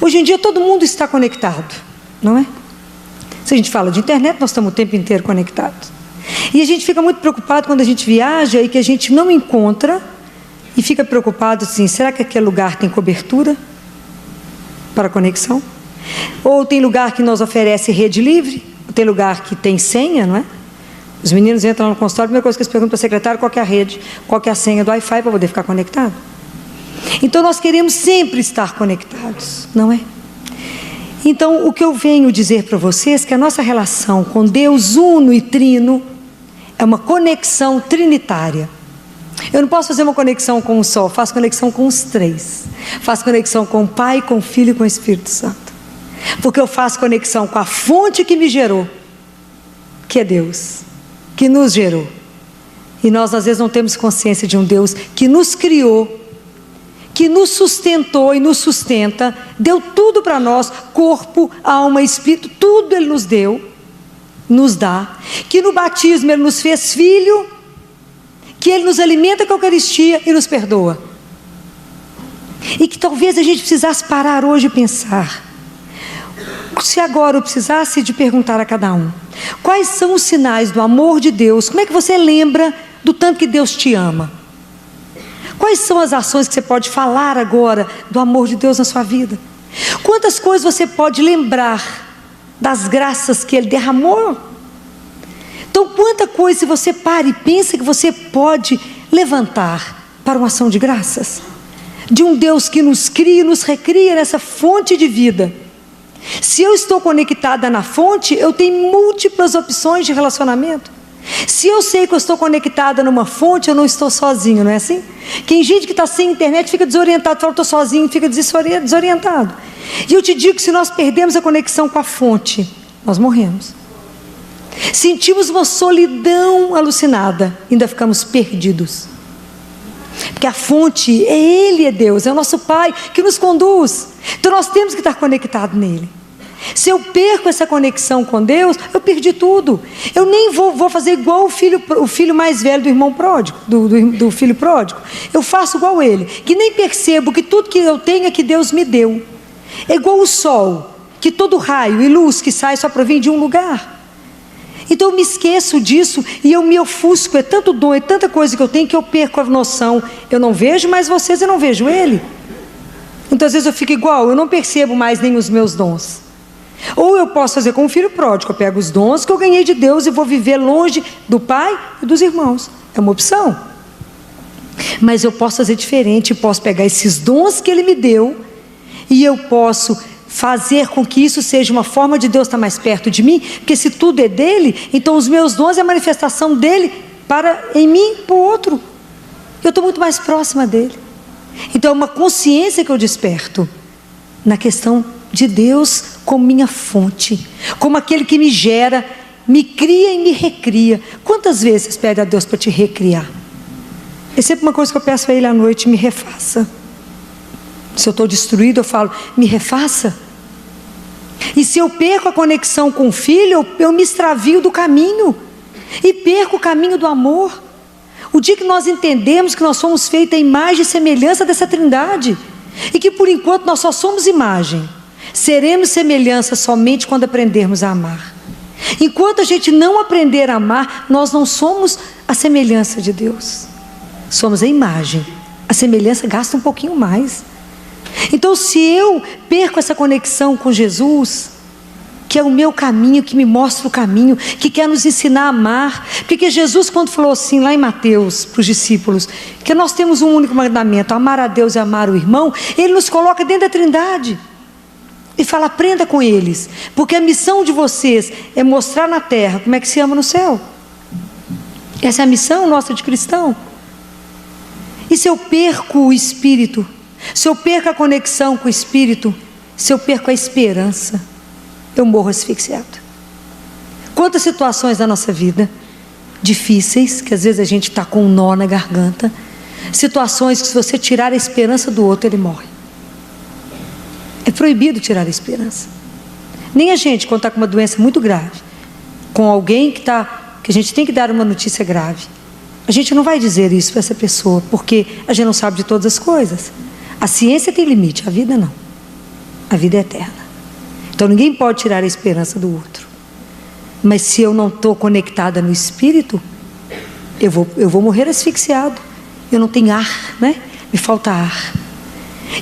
[SPEAKER 1] Hoje em dia todo mundo está conectado, não é? Se a gente fala de internet, nós estamos o tempo inteiro conectados. E a gente fica muito preocupado quando a gente viaja e que a gente não encontra, e fica preocupado assim, será que aquele lugar tem cobertura para conexão? Ou tem lugar que nos oferece rede livre? Ou tem lugar que tem senha, não é? Os meninos entram no consultório, a primeira coisa que eles perguntam para a secretária, qual que é a rede, qual que é a senha do Wi-Fi para poder ficar conectado. Então nós queremos sempre estar conectados, não é? Então o que eu venho dizer para vocês é que a nossa relação com Deus uno e trino é uma conexão trinitária. Eu não posso fazer uma conexão com um só, faço conexão com os três. Faço conexão com o Pai, com o Filho e com o Espírito Santo. Porque eu faço conexão com a fonte que me gerou, que é Deus, que nos gerou. E nós às vezes não temos consciência de um Deus que nos criou, que nos sustentou e nos sustenta, deu tudo para nós, corpo, alma, espírito, tudo Ele nos deu, nos dá, que no batismo Ele nos fez filho, que Ele nos alimenta com a Eucaristia e nos perdoa. E que talvez a gente precisasse parar hoje e pensar, se agora eu precisasse de perguntar a cada um, quais são os sinais do amor de Deus, como é que você lembra do tanto que Deus te ama? Quais são as ações que você pode falar agora do amor de Deus na sua vida? Quantas coisas você pode lembrar das graças que Ele derramou? Então, quanta coisa, se você para e pensa que você pode levantar para uma ação de graças, de um Deus que nos cria e nos recria nessa fonte de vida. Se eu estou conectada na fonte, eu tenho múltiplas opções de relacionamento. Se eu sei que eu estou conectada numa fonte, eu não estou sozinho, não é assim? Tem gente que está sem internet, fica desorientado, fala, estou sozinho, fica desorientado. E eu te digo que se nós perdemos a conexão com a fonte, nós morremos. Sentimos uma solidão alucinada, ainda ficamos perdidos. Porque a fonte é Ele, é Deus, é o nosso Pai que nos conduz. Então nós temos que estar conectados nele. Se eu perco essa conexão com Deus, eu perdi tudo. Eu nem vou fazer igual o filho mais velho do irmão pródigo, do filho pródigo. Eu faço igual ele, que nem percebo que tudo que eu tenho é que Deus me deu. É igual o sol, que todo raio e luz que sai só provém de um lugar. Então eu me esqueço disso e eu me ofusco, é tanto dom, é tanta coisa que eu tenho que eu perco a noção. Eu não vejo mais vocês, eu não vejo ele. Então às vezes eu fico igual, eu não percebo mais nem os meus dons. Ou eu posso fazer como o filho pródigo, eu pego os dons que eu ganhei de Deus e vou viver longe do pai e dos irmãos. É uma opção. Mas eu posso fazer diferente, posso pegar esses dons que ele me deu e eu posso fazer com que isso seja uma forma de Deus estar mais perto de mim, porque se tudo é dele, então os meus dons é a manifestação dele em mim, para o outro. Eu estou muito mais próxima dele. Então é uma consciência que eu desperto na questão de Deus como minha fonte, como aquele que me gera, me cria e me recria. Quantas vezes você pede a Deus para te recriar? É sempre uma coisa que eu peço a Ele à noite: me refaça. Se eu estou destruído, eu falo: me refaça. E se eu perco a conexão com o Filho, eu me extravio do caminho e perco o caminho do amor. O dia que nós entendemos que nós somos feitos à imagem e semelhança dessa Trindade, e que por enquanto nós só somos imagem, seremos semelhança somente quando aprendermos a amar. Enquanto a gente não aprender a amar, nós não somos a semelhança de Deus, somos a imagem. A semelhança gasta um pouquinho mais. Então se eu perco essa conexão com Jesus, que é o meu caminho, que me mostra o caminho, que quer nos ensinar a amar, porque Jesus, quando falou assim lá em Mateus para os discípulos, que nós temos um único mandamento: amar a Deus e amar o irmão, Ele nos coloca dentro da Trindade e fala: aprenda com eles, porque a missão de vocês é mostrar na terra como é que se ama no céu. Essa é a missão nossa de cristão. E se eu perco o Espírito, se eu perco a conexão com o Espírito, se eu perco a esperança, eu morro asfixiado. Quantas situações da nossa vida difíceis, que às vezes a gente está com um nó na garganta, situações que se você tirar a esperança do outro, ele morre. É proibido tirar a esperança. Nem a gente, quando está com uma doença muito grave, com alguém que a gente tem que dar uma notícia grave, a gente não vai dizer isso para essa pessoa, porque a gente não sabe de todas as coisas. A ciência tem limite, a vida não. A vida é eterna. Então ninguém pode tirar a esperança do outro. Mas se eu não estou conectada no Espírito, eu vou morrer asfixiado. Eu não tenho ar, né? Me falta ar.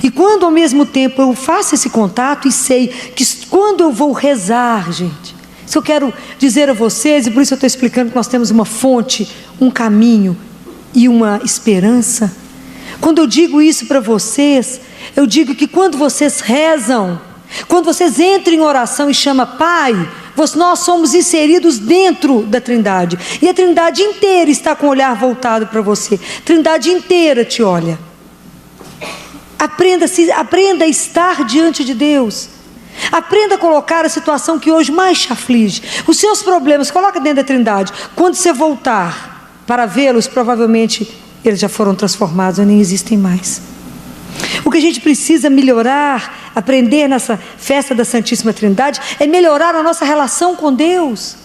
[SPEAKER 1] E quando ao mesmo tempo eu faço esse contato e sei que quando eu vou rezar, gente, isso eu quero dizer a vocês, e por isso eu estou explicando que nós temos uma fonte, um caminho e uma esperança. Quando eu digo isso para vocês, eu digo que quando vocês rezam, quando vocês entram em oração e chamam Pai, nós somos inseridos dentro da Trindade, e a Trindade inteira está com o olhar voltado para você. A Trindade inteira te olha. Aprenda a estar diante de Deus. Aprenda a colocar a situação que hoje mais te aflige, os seus problemas, coloca dentro da Trindade. Quando você voltar para vê-los, provavelmente eles já foram transformados ou nem existem mais. O que a gente precisa melhorar, aprender nessa festa da Santíssima Trindade, é melhorar a nossa relação com Deus.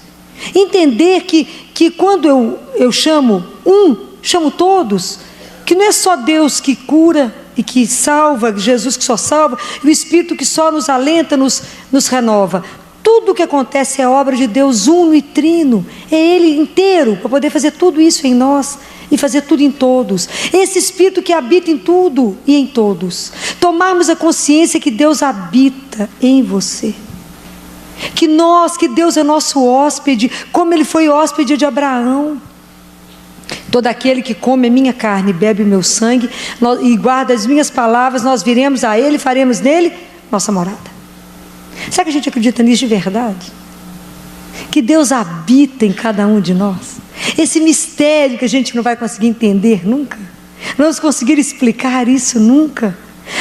[SPEAKER 1] Entender que quando eu chamo todos, que não é só Deus que cura e que salva, Jesus que só salva, e o Espírito que só nos alenta, nos renova. Tudo o que acontece é obra de Deus uno e trino. É Ele inteiro para poder fazer tudo isso em nós e fazer tudo em todos. Esse Espírito que habita em tudo e em todos. Tomarmos a consciência que Deus habita em você. Que Deus é nosso hóspede, como Ele foi hóspede de Abraão. Todo aquele que come a minha carne e bebe o meu sangue e guarda as minhas palavras, nós viremos a Ele e faremos nele nossa morada. Será que a gente acredita nisso de verdade? Que Deus habita em cada um de nós? Esse mistério que a gente não vai conseguir entender nunca, não vamos conseguir explicar isso nunca,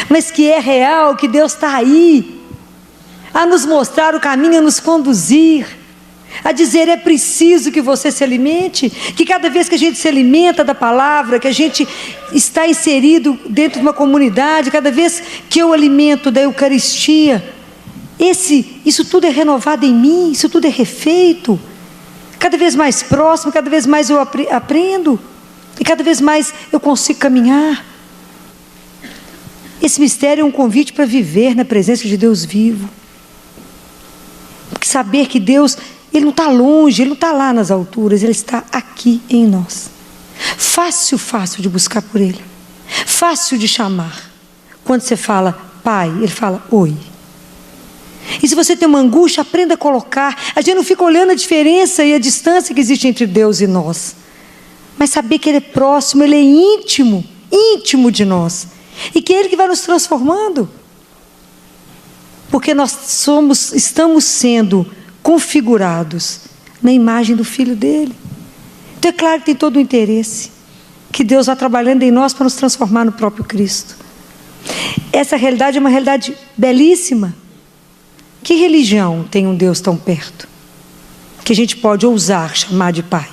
[SPEAKER 1] mas que é real, que Deus está aí, a nos mostrar o caminho, a nos conduzir, a dizer: é preciso que você se alimente, que cada vez que a gente se alimenta da palavra, que a gente está inserido dentro de uma comunidade, cada vez que eu alimento da Eucaristia, isso tudo é renovado em mim, isso tudo é refeito, cada vez mais próximo, cada vez mais eu aprendo, e cada vez mais eu consigo caminhar. Esse mistério é um convite para viver na presença de Deus vivo, saber que Deus, Ele não está longe, Ele não está lá nas alturas, Ele está aqui em nós. Fácil de buscar por Ele, fácil de chamar. Quando você fala Pai, Ele fala oi. E se você tem uma angústia, aprenda a colocar. A gente não fica olhando a diferença e a distância que existe entre Deus e nós, mas saber que Ele é próximo, Ele é íntimo de nós, e que é Ele que vai nos transformando, porque nós estamos sendo configurados na imagem do Filho dele. Então é claro que tem todo o interesse que Deus vai trabalhando em nós para nos transformar no próprio Cristo. Essa realidade é uma realidade belíssima. Que religião tem um Deus tão perto, que a gente pode ousar chamar de Pai?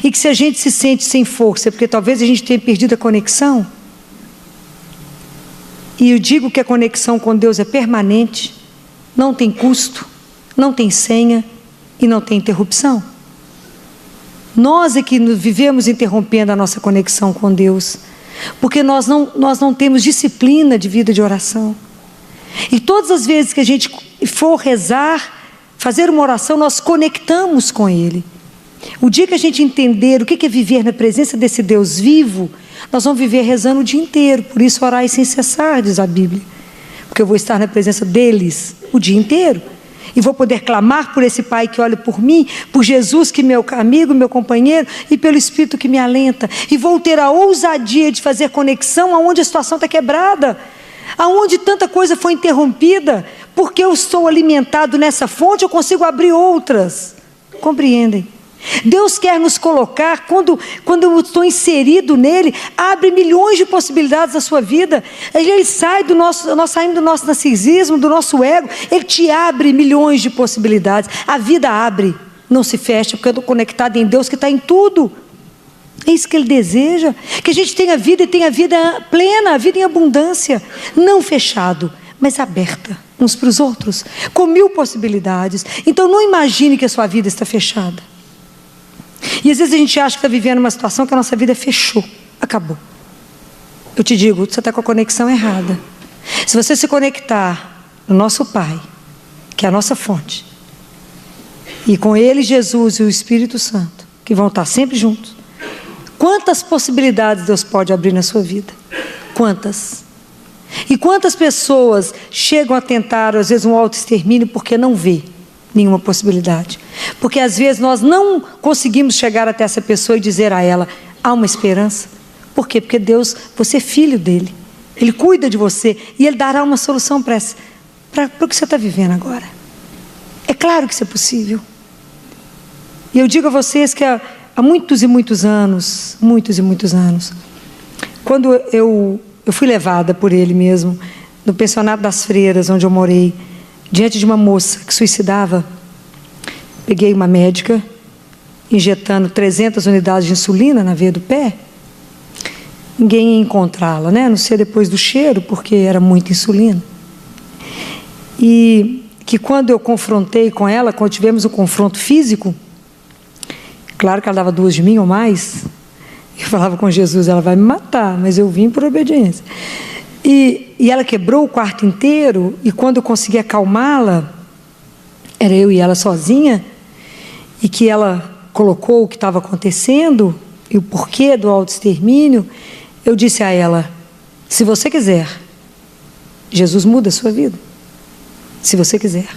[SPEAKER 1] E que se a gente se sente sem força, é porque talvez a gente tenha perdido a conexão. E eu digo que a conexão com Deus é permanente, não tem custo, não tem senha e não tem interrupção. Nós é que vivemos interrompendo a nossa conexão com Deus, porque nós não temos disciplina de vida de oração. E todas as vezes que a gente for rezar, fazer uma oração, nós conectamos com Ele. O dia que a gente entender o que é viver na presença desse Deus vivo, nós vamos viver rezando o dia inteiro. Por isso orai sem cessar, diz a Bíblia, porque eu vou estar na presença deles o dia inteiro, e vou poder clamar por esse Pai que olha por mim, por Jesus que é meu amigo, meu companheiro, e pelo Espírito que me alenta, e vou ter a ousadia de fazer conexão aonde a situação está quebrada, aonde tanta coisa foi interrompida. Porque eu estou alimentado nessa fonte, eu consigo abrir outras. Compreendem? Deus quer nos colocar, quando eu estou inserido nele, abre milhões de possibilidades da sua vida. Ele sai nós saímos do nosso narcisismo, do nosso ego, Ele te abre milhões de possibilidades. A vida abre, não se fecha, porque eu estou conectado em Deus que está em tudo. É isso que Ele deseja, que a gente tenha vida, e tenha vida plena, a vida em abundância, não fechado, mas aberta uns para os outros, com 1000 possibilidades. Então não imagine que a sua vida está fechada. E às vezes a gente acha que está vivendo uma situação que a nossa vida fechou, acabou. Eu te digo, você está com a conexão errada. Se você se conectar no nosso Pai, que é a nossa fonte, e com Ele, Jesus e o Espírito Santo, que vão estar sempre juntos, quantas possibilidades Deus pode abrir na sua vida? Quantas? E quantas pessoas chegam a tentar, às vezes, um autoextermínio porque não vê nenhuma possibilidade? Porque às vezes nós não conseguimos chegar até essa pessoa e dizer a ela: há uma esperança. Por quê? Porque Deus, você é filho dele, Ele cuida de você, e Ele dará uma solução para o que você está vivendo agora. É claro que isso é possível. E eu digo a vocês que há muitos e muitos anos, quando eu fui levada por Ele mesmo, no pensionato das freiras, onde eu morei, diante de uma moça que suicidava, peguei uma médica, injetando 300 unidades de insulina na veia do pé. Ninguém ia encontrá-la, né? A não ser depois do cheiro, porque era muita insulina. E que quando eu confrontei com ela, quando tivemos um confronto físico, claro que ela dava 2 de mim ou mais, eu falava com Jesus: ela vai me matar, mas eu vim por obediência. E ela quebrou o quarto inteiro, e quando eu consegui acalmá-la, era eu e ela sozinha, e que ela colocou o que estava acontecendo, e o porquê do autoextermínio, eu disse a ela: se você quiser, Jesus muda a sua vida. Se você quiser.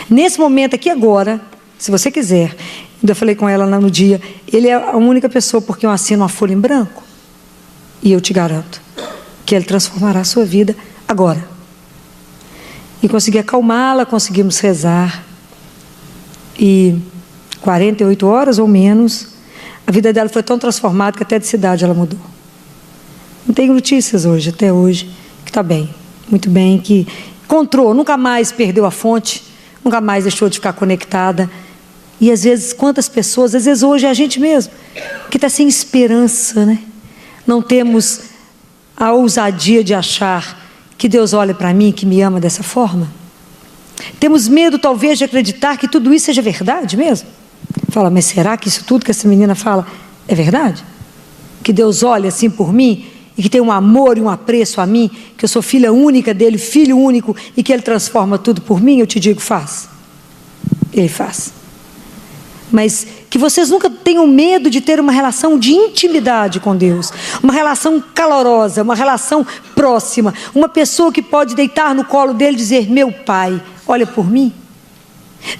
[SPEAKER 1] Nesse momento aqui agora, se você quiser. Ainda falei com ela lá no dia: Ele é a única pessoa porque eu assino uma folha em branco. E eu te garanto que Ele transformará a sua vida agora. E consegui acalmá-la, conseguimos rezar. E 48 horas ou menos, A vida dela foi tão transformada que até de cidade ela mudou. Não tenho notícias hoje, até hoje, que está bem, muito bem, que encontrou, nunca mais perdeu a fonte, nunca mais deixou de ficar conectada. E às vezes, quantas pessoas, às vezes hoje é a gente mesmo, que está sem esperança, né? Não temos a ousadia de achar que Deus olha para mim, que me ama dessa forma. Temos medo talvez de acreditar que tudo isso seja verdade mesmo. Fala, mas será que isso tudo que essa menina fala é verdade? Que Deus olha assim por mim e que tem um amor e um apreço a mim, que eu sou filha única dele, filho único, e que ele transforma tudo por mim? Eu te digo, faz. Ele faz. Mas que vocês nunca tenham medo de ter uma relação de intimidade com Deus, uma relação calorosa, uma relação próxima, uma pessoa que pode deitar no colo dele e dizer, meu pai, olha por mim.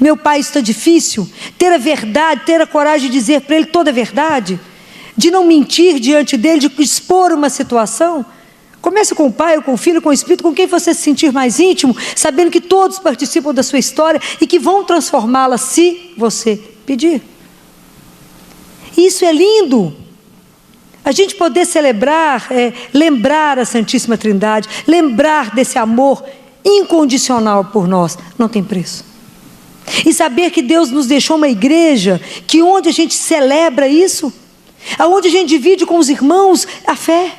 [SPEAKER 1] Meu pai, isso está difícil. Ter a verdade, ter a coragem de dizer para ele toda a verdade, de não mentir diante dele, de expor uma situação. Comece com o pai, ou com o filho, com o espírito, com quem você se sentir mais íntimo, sabendo que todos participam da sua história e que vão transformá-la se você pedir. Isso é lindo. A gente poder celebrar, lembrar a Santíssima Trindade, lembrar desse amor incondicional por nós, não tem preço. E saber que Deus nos deixou uma igreja, que onde a gente celebra isso, aonde a gente divide com os irmãos a fé,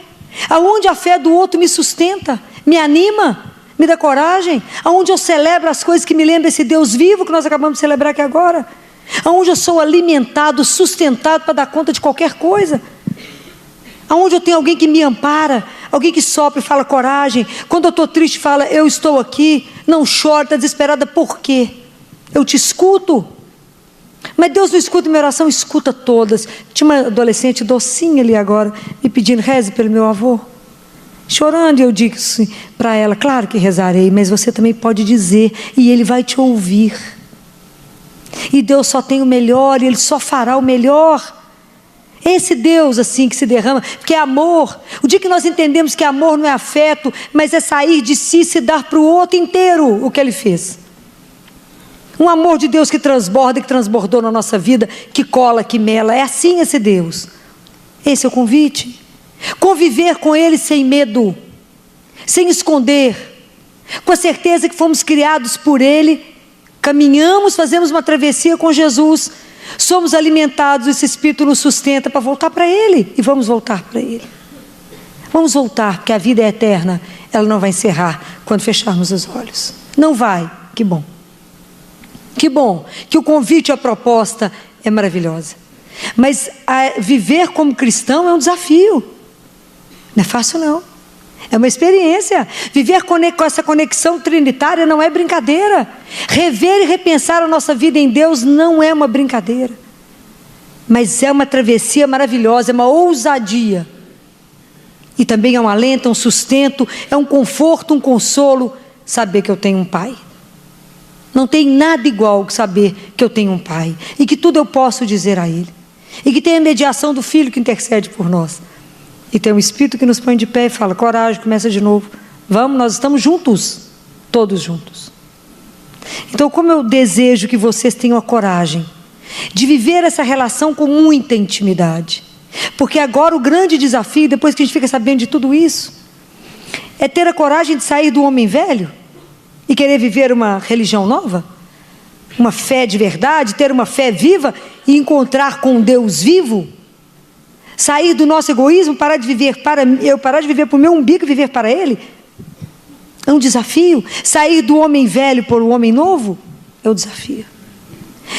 [SPEAKER 1] aonde a fé do outro me sustenta, me anima, me dá coragem, aonde eu celebro as coisas que me lembram esse Deus vivo que nós acabamos de celebrar aqui agora, aonde eu sou alimentado, sustentado para dar conta de qualquer coisa, aonde eu tenho alguém que me ampara, alguém que sopra e fala coragem, quando eu estou triste fala, eu estou aqui, não chora, está desesperada, por quê? Eu te escuto. Mas Deus não escuta minha oração, escuta todas. Tinha uma adolescente docinha ali agora, me pedindo, reze pelo meu avô. Chorando, e eu disse para ela, claro que rezarei, mas você também pode dizer, e ele vai te ouvir. E Deus só tem o melhor, e ele só fará o melhor. Esse Deus assim que se derrama, porque é amor. O dia que nós entendemos que amor não é afeto, mas é sair de si e se dar para o outro inteiro o que ele fez. Um amor de Deus que transborda, que transbordou na nossa vida, que cola, que mela. É assim esse Deus. Esse é o convite. Conviver com Ele sem medo, sem esconder, com a certeza que fomos criados por Ele, caminhamos, fazemos uma travessia com Jesus, somos alimentados, esse Espírito nos sustenta para voltar para Ele, e vamos voltar para Ele. Vamos voltar, porque a vida é eterna, ela não vai encerrar quando fecharmos os olhos. Não vai, que bom. Que bom, que o convite, a proposta é maravilhosa. Mas viver como cristão é um desafio. Não é fácil não. É uma experiência. Viver com essa conexão trinitária não é brincadeira. Rever e repensar a nossa vida em Deus não é uma brincadeira. Mas é uma travessia maravilhosa, é uma ousadia. E também é um alento, um sustento, é um conforto, um consolo, saber que eu tenho um Pai. Não tem nada igual que saber que eu tenho um Pai, e que tudo eu posso dizer a Ele, e que tem a mediação do Filho que intercede por nós, e tem um Espírito que nos põe de pé e fala, coragem, começa de novo, vamos, nós estamos juntos, todos juntos. Então, como eu desejo que vocês tenham a coragem de viver essa relação com muita intimidade, porque agora o grande desafio, depois que a gente fica sabendo de tudo isso, é ter a coragem de sair do homem velho e querer viver uma religião nova, uma fé de verdade, ter uma fé viva e encontrar com um Deus vivo, sair do nosso egoísmo, parar de viver para o meu umbigo e viver para Ele, é um desafio. Sair do homem velho para o homem novo, é um desafio.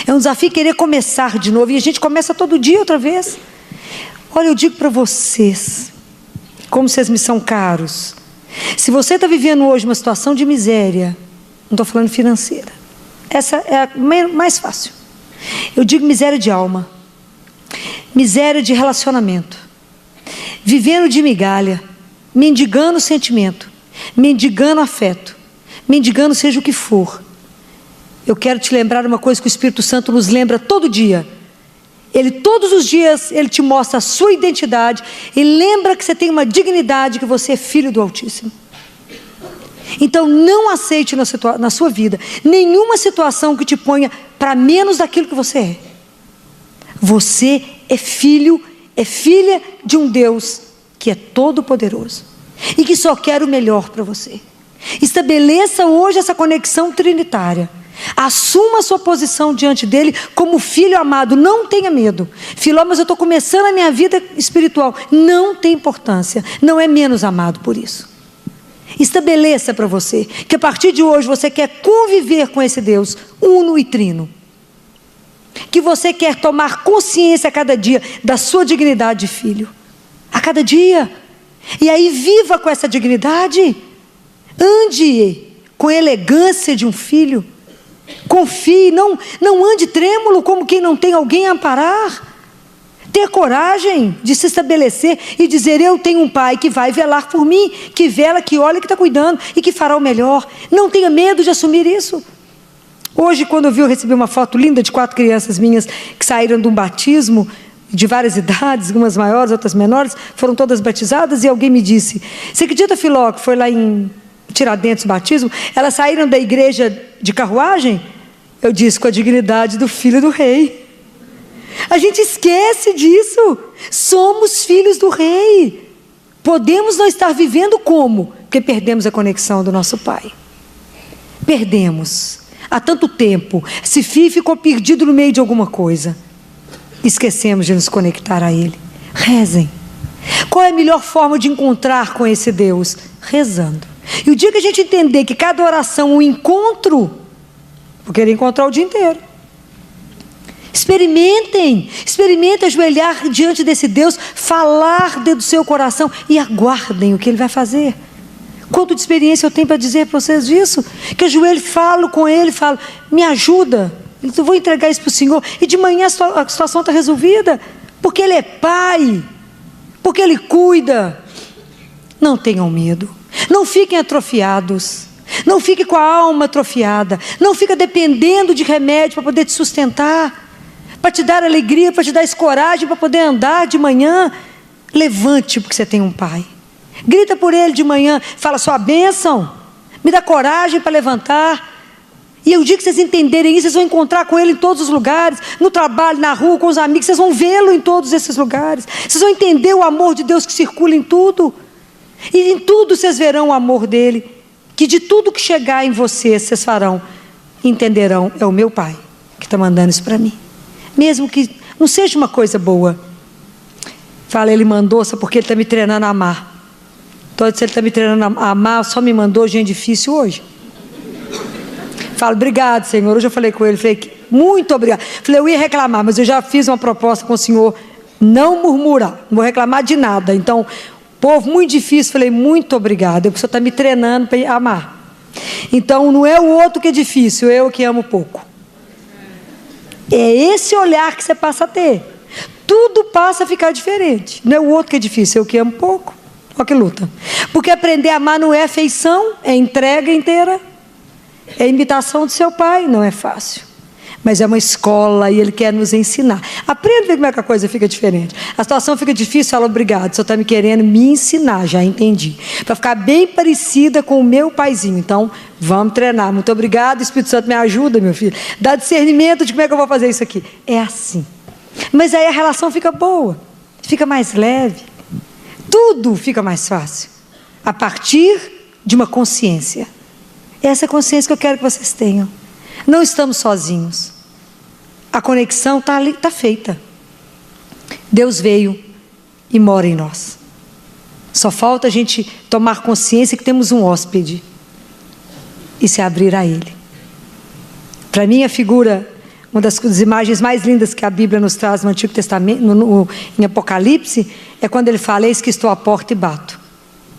[SPEAKER 1] É um desafio querer começar de novo, e a gente começa todo dia outra vez. Olha, eu digo para vocês, como vocês me são caros, se você está vivendo hoje uma situação de miséria, não estou falando financeira, essa é a mais fácil. Eu digo miséria de alma, miséria de relacionamento, vivendo de migalha, mendigando sentimento, mendigando afeto, mendigando seja o que for. Eu quero te lembrar uma coisa que o Espírito Santo nos lembra todo dia. Ele todos os dias, ele te mostra a sua identidade e lembra que você tem uma dignidade, que você é filho do Altíssimo. Então não aceite na sua vida nenhuma situação que te ponha para menos daquilo que você é. Você é filho, é filha de um Deus que é todo poderoso e que só quer o melhor para você. Estabeleça hoje essa conexão trinitária. Assuma a sua posição diante dele como filho amado. Não tenha medo. Filó, mas eu estou começando a minha vida espiritual. Não tem importância. Não é menos amado por isso. Estabeleça para você que a partir de hoje você quer conviver com esse Deus uno e trino. Que você quer tomar consciência a cada dia da sua dignidade de filho. A cada dia. E aí viva com essa dignidade. Ande com a elegância de um filho. Confie, não ande trêmulo como quem não tem alguém a amparar. Ter coragem de se estabelecer e dizer: eu tenho um pai que vai velar por mim, que vela, que olha, que está cuidando e que fará o melhor. Não tenha medo de assumir isso. Hoje, quando eu recebi uma foto linda de 4 crianças minhas que saíram de um batismo de várias idades, umas maiores, outras menores, foram todas batizadas, e alguém me disse: você acredita, Filó, que foi lá em Tiradentes o batismo? Elas saíram da igreja de carruagem? Eu disse: com a dignidade do filho do rei. A gente esquece disso. Somos filhos do rei. Podemos não estar vivendo como? Porque perdemos a conexão do nosso pai. Perdemos. Há tanto tempo. Esse fio ficou perdido no meio de alguma coisa. Esquecemos de nos conectar a ele. Rezem. Qual é a melhor forma de encontrar com esse Deus? Rezando. E o dia que a gente entender que cada oração é um encontro, vou querer encontrar o dia inteiro. Experimentem ajoelhar diante desse Deus, falar dentro do seu coração e aguardem o que Ele vai fazer. Quanto de experiência eu tenho para dizer para vocês disso? Que eu ajoelho, falo com Ele, falo: me ajuda, eu vou entregar isso para o Senhor, e de manhã a situação está resolvida, porque Ele é Pai, porque Ele cuida. Não tenham medo, não fiquem atrofiados, não fiquem com a alma atrofiada, não fiquem dependendo de remédio para poder te sustentar, para te dar alegria, para te dar coragem, para poder andar de manhã. Levante, porque você tem um pai. Grita por ele de manhã, fala: sua bênção, me dá coragem para levantar. E o dia que vocês entenderem isso, vocês vão encontrar com ele em todos os lugares, no trabalho, na rua, com os amigos, vocês vão vê-lo em todos esses lugares. Vocês vão entender o amor de Deus que circula em tudo. E em tudo vocês verão o amor dele, que de tudo que chegar em vocês farão, entenderão: é o meu pai que está mandando isso para mim. Mesmo que não seja uma coisa boa. Fala: ele mandou só porque ele está me treinando a amar. Então, se ele está me treinando a amar, só me mandou gente difícil hoje. Falo: obrigado, Senhor. Hoje eu falei com ele, falei: muito obrigado. Falei: eu ia reclamar, mas eu já fiz uma proposta com o Senhor, não murmurar, não vou reclamar de nada. Então, povo muito difícil, falei: muito obrigado, porque o Senhor está me treinando para amar. Então, não é o outro que é difícil, eu que amo pouco. É esse olhar que você passa a ter. Tudo passa a ficar diferente. Não é o outro que é difícil, eu que amo pouco. Olha que luta. Porque aprender a amar não é afeição, é entrega inteira. É imitação do seu pai, não é fácil. Mas é uma escola e ele quer nos ensinar. Aprenda a ver como é que a coisa fica diferente. A situação fica difícil, fala: obrigado, o senhor está me querendo me ensinar, já entendi. Para ficar bem parecida com o meu paizinho. Então, vamos treinar. Muito obrigado, Espírito Santo, me ajuda, meu filho. Dá discernimento de como é que eu vou fazer isso aqui. É assim. Mas aí a relação fica boa, fica mais leve. Tudo fica mais fácil. A partir de uma consciência. Essa consciência que eu quero que vocês tenham. Não estamos sozinhos. A conexão está ali, está feita. Deus veio e mora em nós. Só falta a gente tomar consciência que temos um hóspede e se abrir a Ele. Para mim, a figura, uma das imagens mais lindas que a Bíblia nos traz no Antigo Testamento, em Apocalipse, é quando ele fala: eis que estou à porta e bato.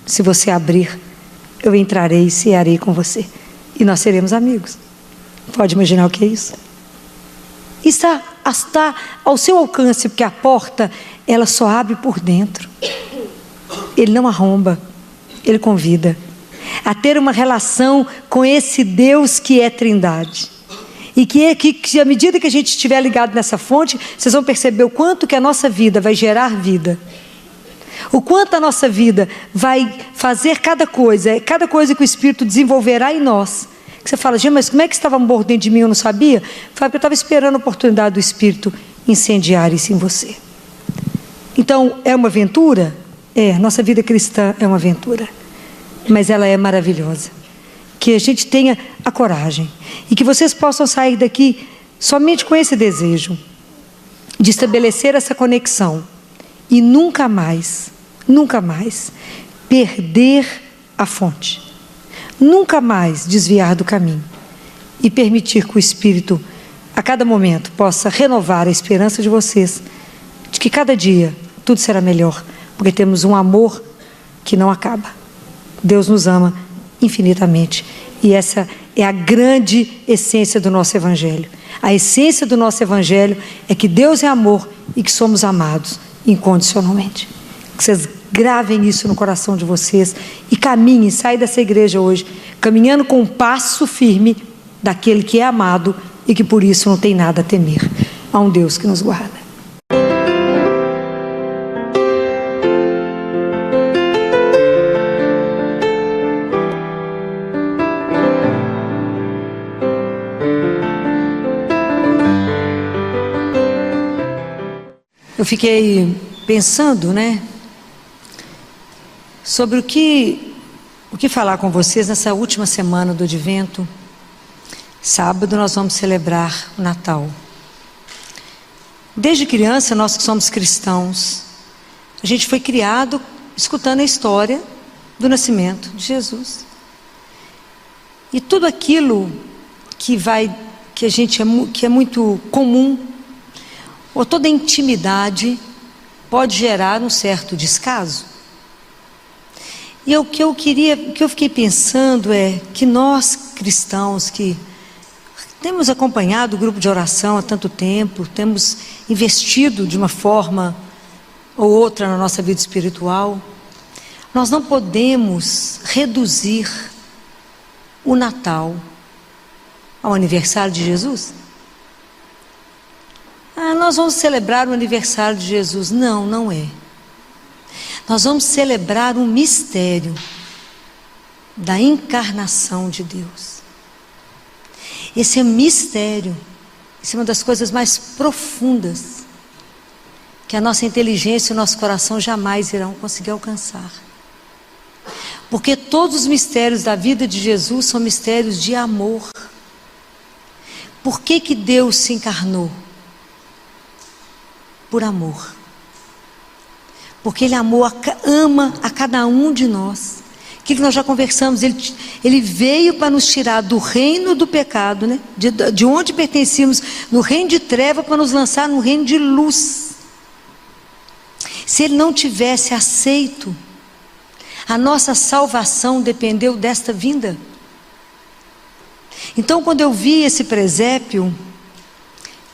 [SPEAKER 1] Se você abrir, eu entrarei e cearei com você. E nós seremos amigos. Pode imaginar o que é isso? Está ao seu alcance, porque a porta, ela só abre por dentro. Ele não arromba, ele convida a ter uma relação com esse Deus que é Trindade. E que à medida que a gente estiver ligado nessa fonte, vocês vão perceber o quanto que a nossa vida vai gerar vida. O quanto a nossa vida vai fazer cada coisa que o Espírito desenvolverá em nós. Que você fala: gente, mas como é que estava morto dentro de mim, eu não sabia? Fala: porque eu estava esperando a oportunidade do Espírito incendiar isso em você. Então, é uma aventura? É, nossa vida cristã é uma aventura, mas ela é maravilhosa. Que a gente tenha a coragem e que vocês possam sair daqui somente com esse desejo de estabelecer essa conexão e nunca mais perder a fonte, nunca mais desviar do caminho e permitir que o Espírito a cada momento possa renovar a esperança de vocês de que cada dia tudo será melhor, porque temos um amor que não acaba. Deus nos ama infinitamente e essa é a grande essência do nosso Evangelho. A essência do nosso Evangelho é que Deus é amor e que somos amados incondicionalmente. Que vocês gravem isso no coração de vocês e caminhem, saiam dessa igreja hoje caminhando com um passo firme daquele que é amado e que por isso não tem nada a temer. Há um Deus que nos guarda. Eu fiquei pensando, sobre o que falar com vocês nessa última semana do Advento. Sábado nós vamos celebrar o Natal. Desde criança, nós que somos cristãos, a gente foi criado escutando a história do nascimento de Jesus. E tudo aquilo que é muito comum, ou toda intimidade, pode gerar um certo descaso. E o que eu fiquei pensando é que nós cristãos que temos acompanhado o grupo de oração há tanto tempo, temos investido de uma forma ou outra na nossa vida espiritual, nós não podemos reduzir o Natal ao aniversário de Jesus. Nós vamos celebrar o aniversário de Jesus. Não, não é. Nós vamos celebrar um mistério da encarnação de Deus. Esse é mistério, isso é uma das coisas mais profundas que a nossa inteligência e o nosso coração jamais irão conseguir alcançar. Porque todos os mistérios da vida de Jesus são mistérios de amor. Por que Deus se encarnou? Por amor. Porque Ele ama a cada um de nós. Aquilo que nós já conversamos, Ele veio para nos tirar do reino do pecado, de onde pertencíamos, no reino de treva, para nos lançar no reino de luz. Se Ele não tivesse aceito, a nossa salvação dependeu desta vinda. Então, quando eu vi esse presépio,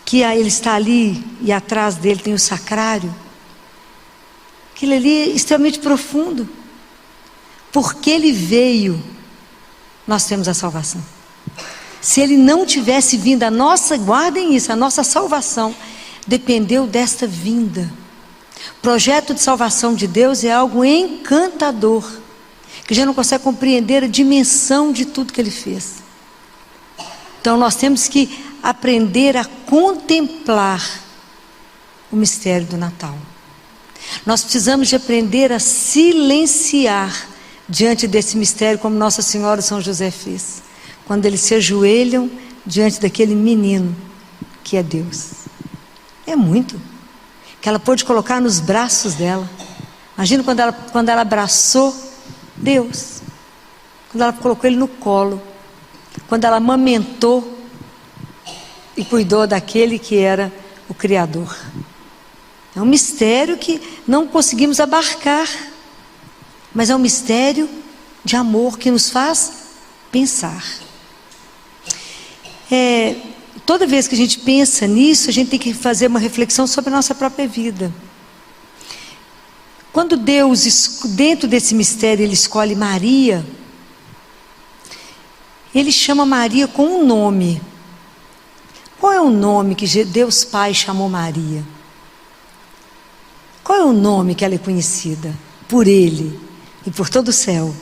[SPEAKER 1] que ele está ali e atrás dele tem o sacrário, aquilo ali é extremamente profundo. Porque Ele veio, nós temos a salvação. Se Ele não tivesse vindo, guardem isso, a nossa salvação dependeu desta vinda. O projeto de salvação de Deus é algo encantador, que a gente não consegue compreender a dimensão de tudo que Ele fez. Então nós temos que aprender a contemplar o mistério do Natal. Nós precisamos de aprender a silenciar diante desse mistério, como Nossa Senhora e São José fez, quando eles se ajoelham diante daquele menino que é Deus. É muito que ela pôde colocar nos braços dela. Imagina quando ela abraçou Deus, quando ela colocou Ele no colo, quando ela amamentou e cuidou daquele que era o Criador. É um mistério que não conseguimos abarcar, mas é um mistério de amor que nos faz pensar. Toda vez que a gente pensa nisso, a gente tem que fazer uma reflexão sobre a nossa própria vida. Quando Deus, dentro desse mistério, Ele escolhe Maria, Ele chama Maria com um nome. Qual é o nome que Deus Pai chamou Maria? Qual é o nome que ela é conhecida por Ele e por todo o céu?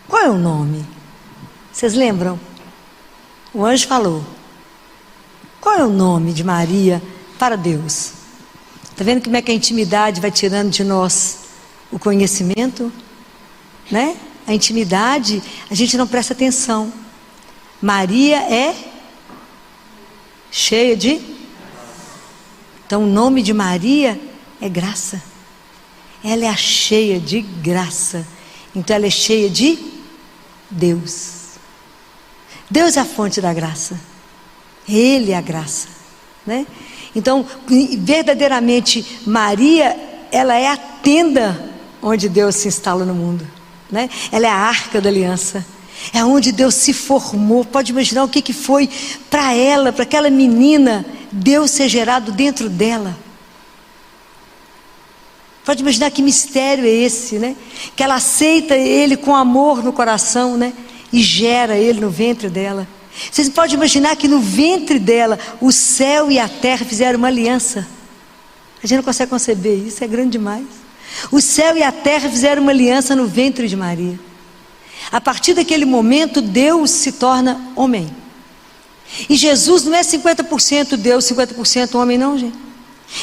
[SPEAKER 1] Qual é o nome? Vocês lembram? O anjo falou. Qual é o nome de Maria para Deus? Está vendo como é que a intimidade vai tirando de nós o conhecimento? Né? A intimidade, a gente não presta atenção. Maria é cheia de... Então o nome de Maria é graça. Ela é a cheia de graça. Então ela é cheia de Deus. Deus é a fonte da graça. Ele é a graça, né? Então, verdadeiramente, Maria, ela é a tenda onde Deus se instala no mundo, né? Ela é a arca da aliança. É onde Deus se formou. Pode imaginar o que foi para ela, para aquela menina, Deus ser gerado dentro dela. Pode imaginar que mistério é esse, né? Que ela aceita Ele com amor no coração, né? E gera Ele no ventre dela. Vocês podem imaginar que no ventre dela o céu e a terra fizeram uma aliança. A gente não consegue conceber isso, é grande demais. O céu e a terra fizeram uma aliança no ventre de Maria. A partir daquele momento Deus se torna homem. E Jesus não é 50% Deus, 50% homem não, gente.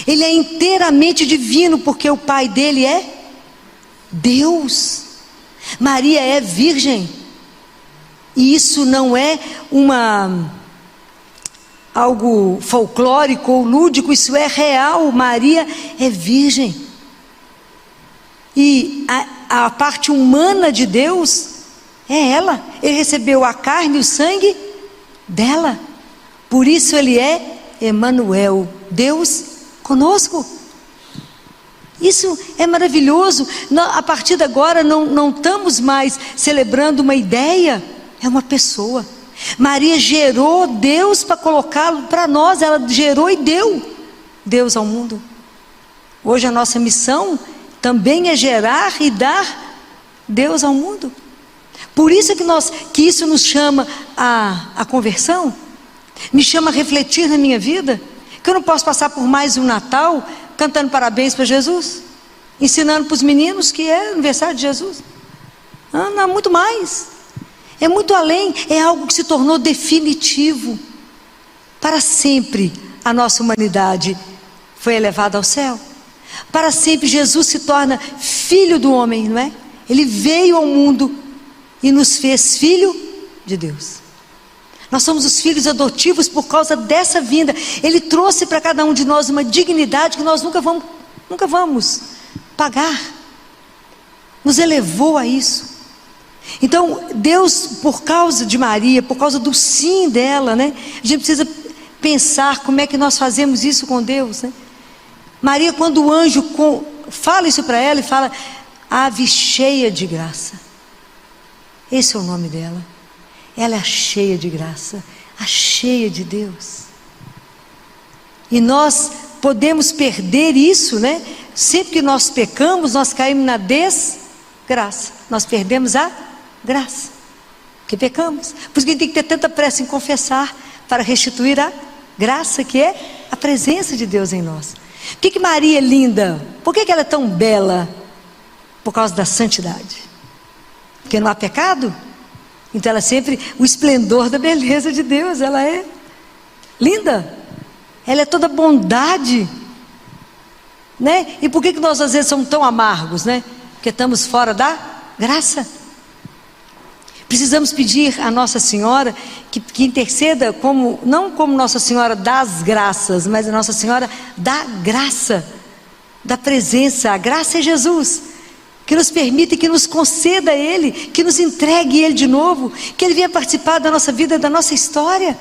[SPEAKER 1] Ele é inteiramente divino, porque o pai dele é Deus. Maria é virgem. E isso não é algo folclórico ou lúdico, isso é real. Maria é virgem. E a parte humana de Deus é ela. Ele recebeu a carne e o sangue dela. Por isso ele é Emanuel, Deus conosco. Isso é maravilhoso. A partir de agora não estamos mais celebrando uma ideia, é uma pessoa. Maria gerou Deus para colocá-lo para nós. Ela gerou e deu Deus ao mundo. Hoje a nossa missão também é gerar e dar Deus ao mundo. Por isso que isso nos chama a conversão, me chama a refletir na minha vida, que eu não posso passar por mais um Natal cantando parabéns para Jesus, ensinando para os meninos que é aniversário de Jesus. Não, muito mais. É muito além, é algo que se tornou definitivo. Para sempre a nossa humanidade foi elevada ao céu. Para sempre Jesus se torna filho do homem, não é? Ele veio ao mundo e nos fez filho de Deus. Nós somos os filhos adotivos por causa dessa vinda. Ele trouxe para cada um de nós uma dignidade que nós nunca vamos pagar. Nos elevou a isso. Então Deus, por causa de Maria, por causa do sim dela, né? A gente precisa pensar como é que nós fazemos isso com Deus, né? Maria, quando o anjo fala isso para ela, e fala: ave cheia de graça. Esse é o nome dela. Ela é a cheia de graça, a cheia de Deus. E nós podemos perder isso, né? Sempre que nós pecamos, nós caímos na desgraça. Nós perdemos a graça, porque pecamos. Por isso que a gente tem que ter tanta pressa em confessar, para restituir a graça, que é a presença de Deus em nós. Por que Maria é linda? Por que ela é tão bela? Por causa da santidade. Porque não há pecado? Então ela é sempre o esplendor da beleza de Deus. Ela é linda. Ela é toda bondade, né? E por que nós às vezes somos tão amargos, né? Porque estamos fora da graça. Precisamos pedir a Nossa Senhora que interceda não como Nossa Senhora das graças, mas a Nossa Senhora da graça, da presença. A graça é Jesus, que nos permita e que nos conceda Ele, que nos entregue Ele de novo, que Ele venha participar da nossa vida, da nossa história,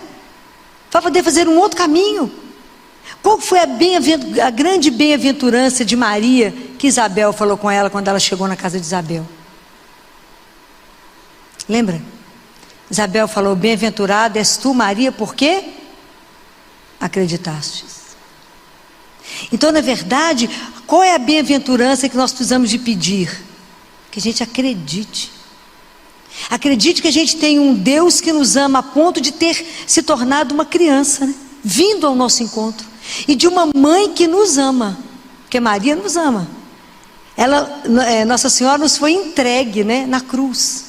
[SPEAKER 1] para poder fazer um outro caminho. Qual foi a grande bem-aventurança de Maria, que Isabel falou com ela quando ela chegou na casa de Isabel? Lembra? Isabel falou: bem-aventurada és tu, Maria, porque acreditastes. Então, na verdade, qual é a bem-aventurança que nós precisamos de pedir? Que a gente acredite. Acredite que a gente tem um Deus que nos ama a ponto de ter se tornado uma criança, né? Vindo ao nosso encontro. E de uma mãe que nos ama, porque Maria nos ama. Nossa Senhora nos foi entregue, né, na cruz.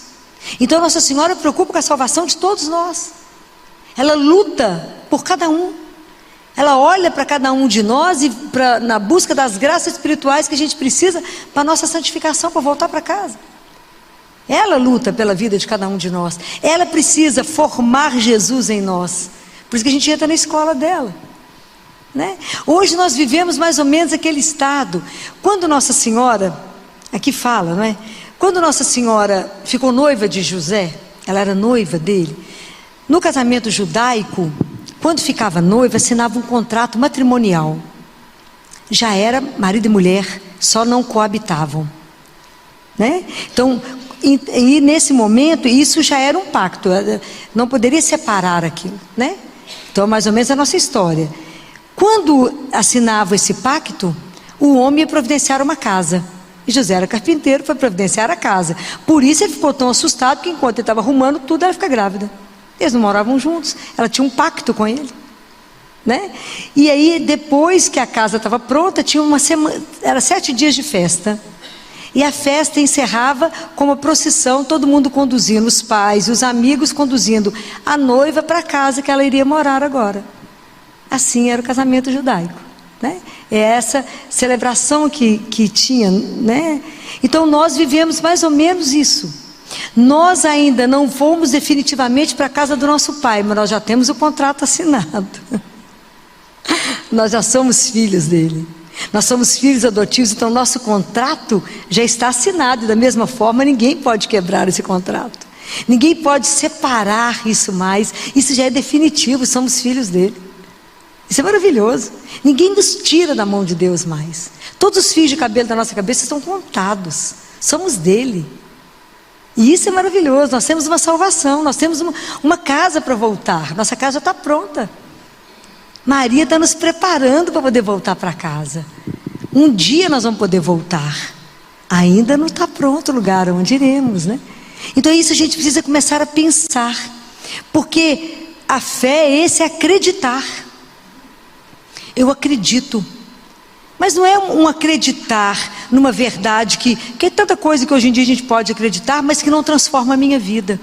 [SPEAKER 1] Então Nossa Senhora preocupa com a salvação de todos nós. Ela luta por cada um. Ela olha para cada um de nós e na busca das graças espirituais que a gente precisa para a nossa santificação, para voltar para casa. Ela luta pela vida de cada um de nós. Ela precisa formar Jesus em nós. Por isso que a gente entra na escola dela, né? Hoje nós vivemos mais ou menos aquele estado. Quando Nossa Senhora, aqui fala, não é? Quando Nossa Senhora ficou noiva de José, ela era noiva dele. No casamento judaico, quando ficava noiva, assinava um contrato matrimonial. Já era marido e mulher, só não coabitavam, né? Então, e nesse momento, isso já era um pacto, não poderia separar aquilo, né? Então, mais ou menos a nossa história. Quando assinava esse pacto, o homem ia providenciar uma casa. E José era carpinteiro, foi providenciar a casa. Por isso ele ficou tão assustado que enquanto ele estava arrumando tudo, ela fica grávida. Eles não moravam juntos, ela tinha um pacto com ele, né? E aí, depois que a casa estava pronta, tinha uma semana, era 7 dias de festa. E a festa encerrava com uma procissão, todo mundo conduzindo, os pais, os amigos conduzindo a noiva para a casa que ela iria morar agora. Assim era o casamento judaico, né? É essa celebração que tinha, né? Então nós vivemos mais ou menos isso. Nós ainda não fomos definitivamente para a casa do nosso pai, mas nós já temos o contrato assinado. Nós já somos filhos dele. Nós somos filhos adotivos, então nosso contrato já está assinado. E da mesma forma, ninguém pode quebrar esse contrato. Ninguém pode separar isso mais. Isso já é definitivo, somos filhos dele. Isso é maravilhoso. Ninguém nos tira da mão de Deus mais. Todos os fios de cabelo da nossa cabeça estão contados. Somos dele. E isso é maravilhoso. Nós temos uma salvação, nós temos uma casa para voltar. Nossa casa já está pronta. Maria está nos preparando para poder voltar para casa. Um dia nós vamos poder voltar. Ainda não está pronto o lugar onde iremos, né? Então isso a gente precisa começar a pensar. Porque a fé é esse acreditar. Eu acredito. Mas não é um acreditar numa verdade que é tanta coisa que hoje em dia a gente pode acreditar, mas que não transforma a minha vida.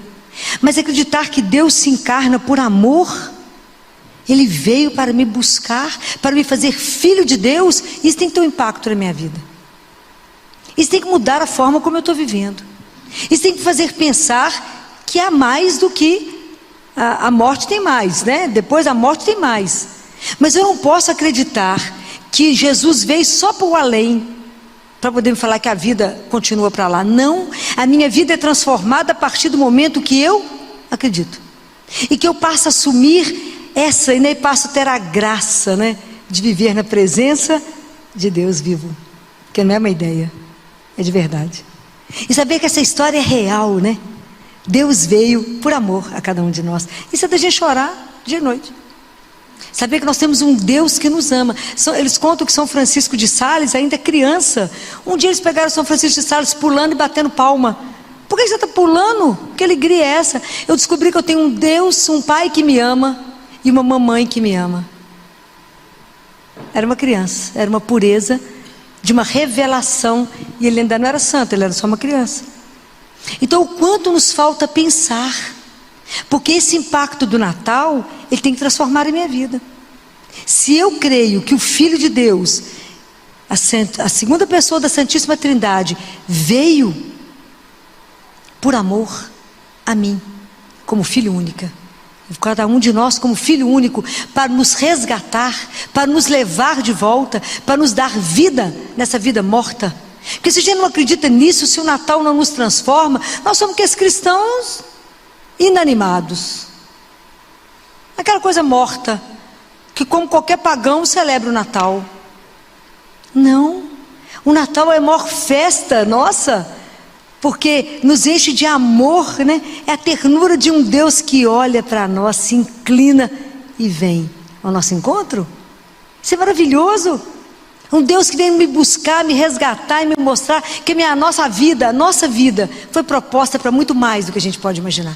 [SPEAKER 1] Mas acreditar que Deus se encarna por amor. Ele veio para me buscar, para me fazer filho de Deus. Isso tem que ter um impacto na minha vida. Isso tem que mudar a forma como eu estou vivendo. Isso tem que fazer pensar que há mais do que a morte tem mais, né? Depois da morte tem mais. Mas eu não posso acreditar que Jesus veio só para o além, para poder me falar que a vida continua para lá. Não, a minha vida é transformada a partir do momento que eu acredito. E que eu passo a assumir essa, e passo a ter a graça, né, de viver na presença de Deus vivo. Que não é uma ideia, é de verdade. E saber que essa história é real, né? Deus veio por amor a cada um de nós. Isso é da gente chorar dia e noite. Saber que nós temos um Deus que nos ama. Eles contam que São Francisco de Sales, ainda criança, um dia eles pegaram São Francisco de Sales pulando e batendo palma. Por que você está pulando? Que alegria é essa? Eu descobri que eu tenho um Deus, um pai que me ama e uma mamãe que me ama. Era uma criança, era uma pureza de uma revelação. E ele ainda não era santo, ele era só uma criança. Então o quanto nos falta pensar. Porque esse impacto do Natal, ele tem que transformar a minha vida. Se eu creio que o Filho de Deus, a segunda pessoa da Santíssima Trindade, veio por amor a mim, como filho única, cada um de nós como filho único, para nos resgatar, para nos levar de volta, para nos dar vida nessa vida morta. Porque se a gente não acredita nisso, se o Natal não nos transforma, nós somos que os cristãos inanimados, aquela coisa morta, que como qualquer pagão celebra o Natal. Não, o Natal é a maior festa nossa, porque nos enche de amor, né? É a ternura de um Deus que olha para nós, se inclina e vem ao nosso encontro. Isso é maravilhoso. Um Deus que vem me buscar, me resgatar e me mostrar que a nossa vida foi proposta para muito mais do que a gente pode imaginar.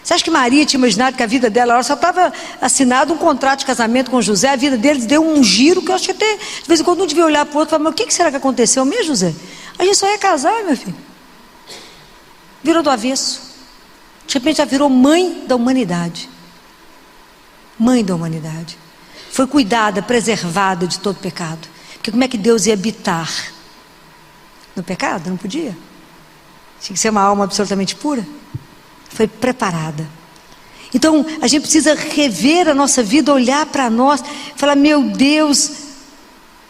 [SPEAKER 1] Você acha que Maria tinha imaginado que a vida dela, ela só estava assinado um contrato de casamento com José, a vida deles deu um giro que eu acho que até, de vez em quando um devia olhar para o outro e falar, mas o que será que aconteceu mesmo, José? A gente só ia casar, meu filho. Virou do avesso. De repente já virou mãe da humanidade. Mãe da humanidade. foi cuidada, preservada de todo pecado. Porque como é que Deus ia habitar no pecado? Não podia. Tinha que ser uma alma absolutamente pura. Foi preparada. Então a gente precisa rever a nossa vida, olhar para nós, falar: meu Deus,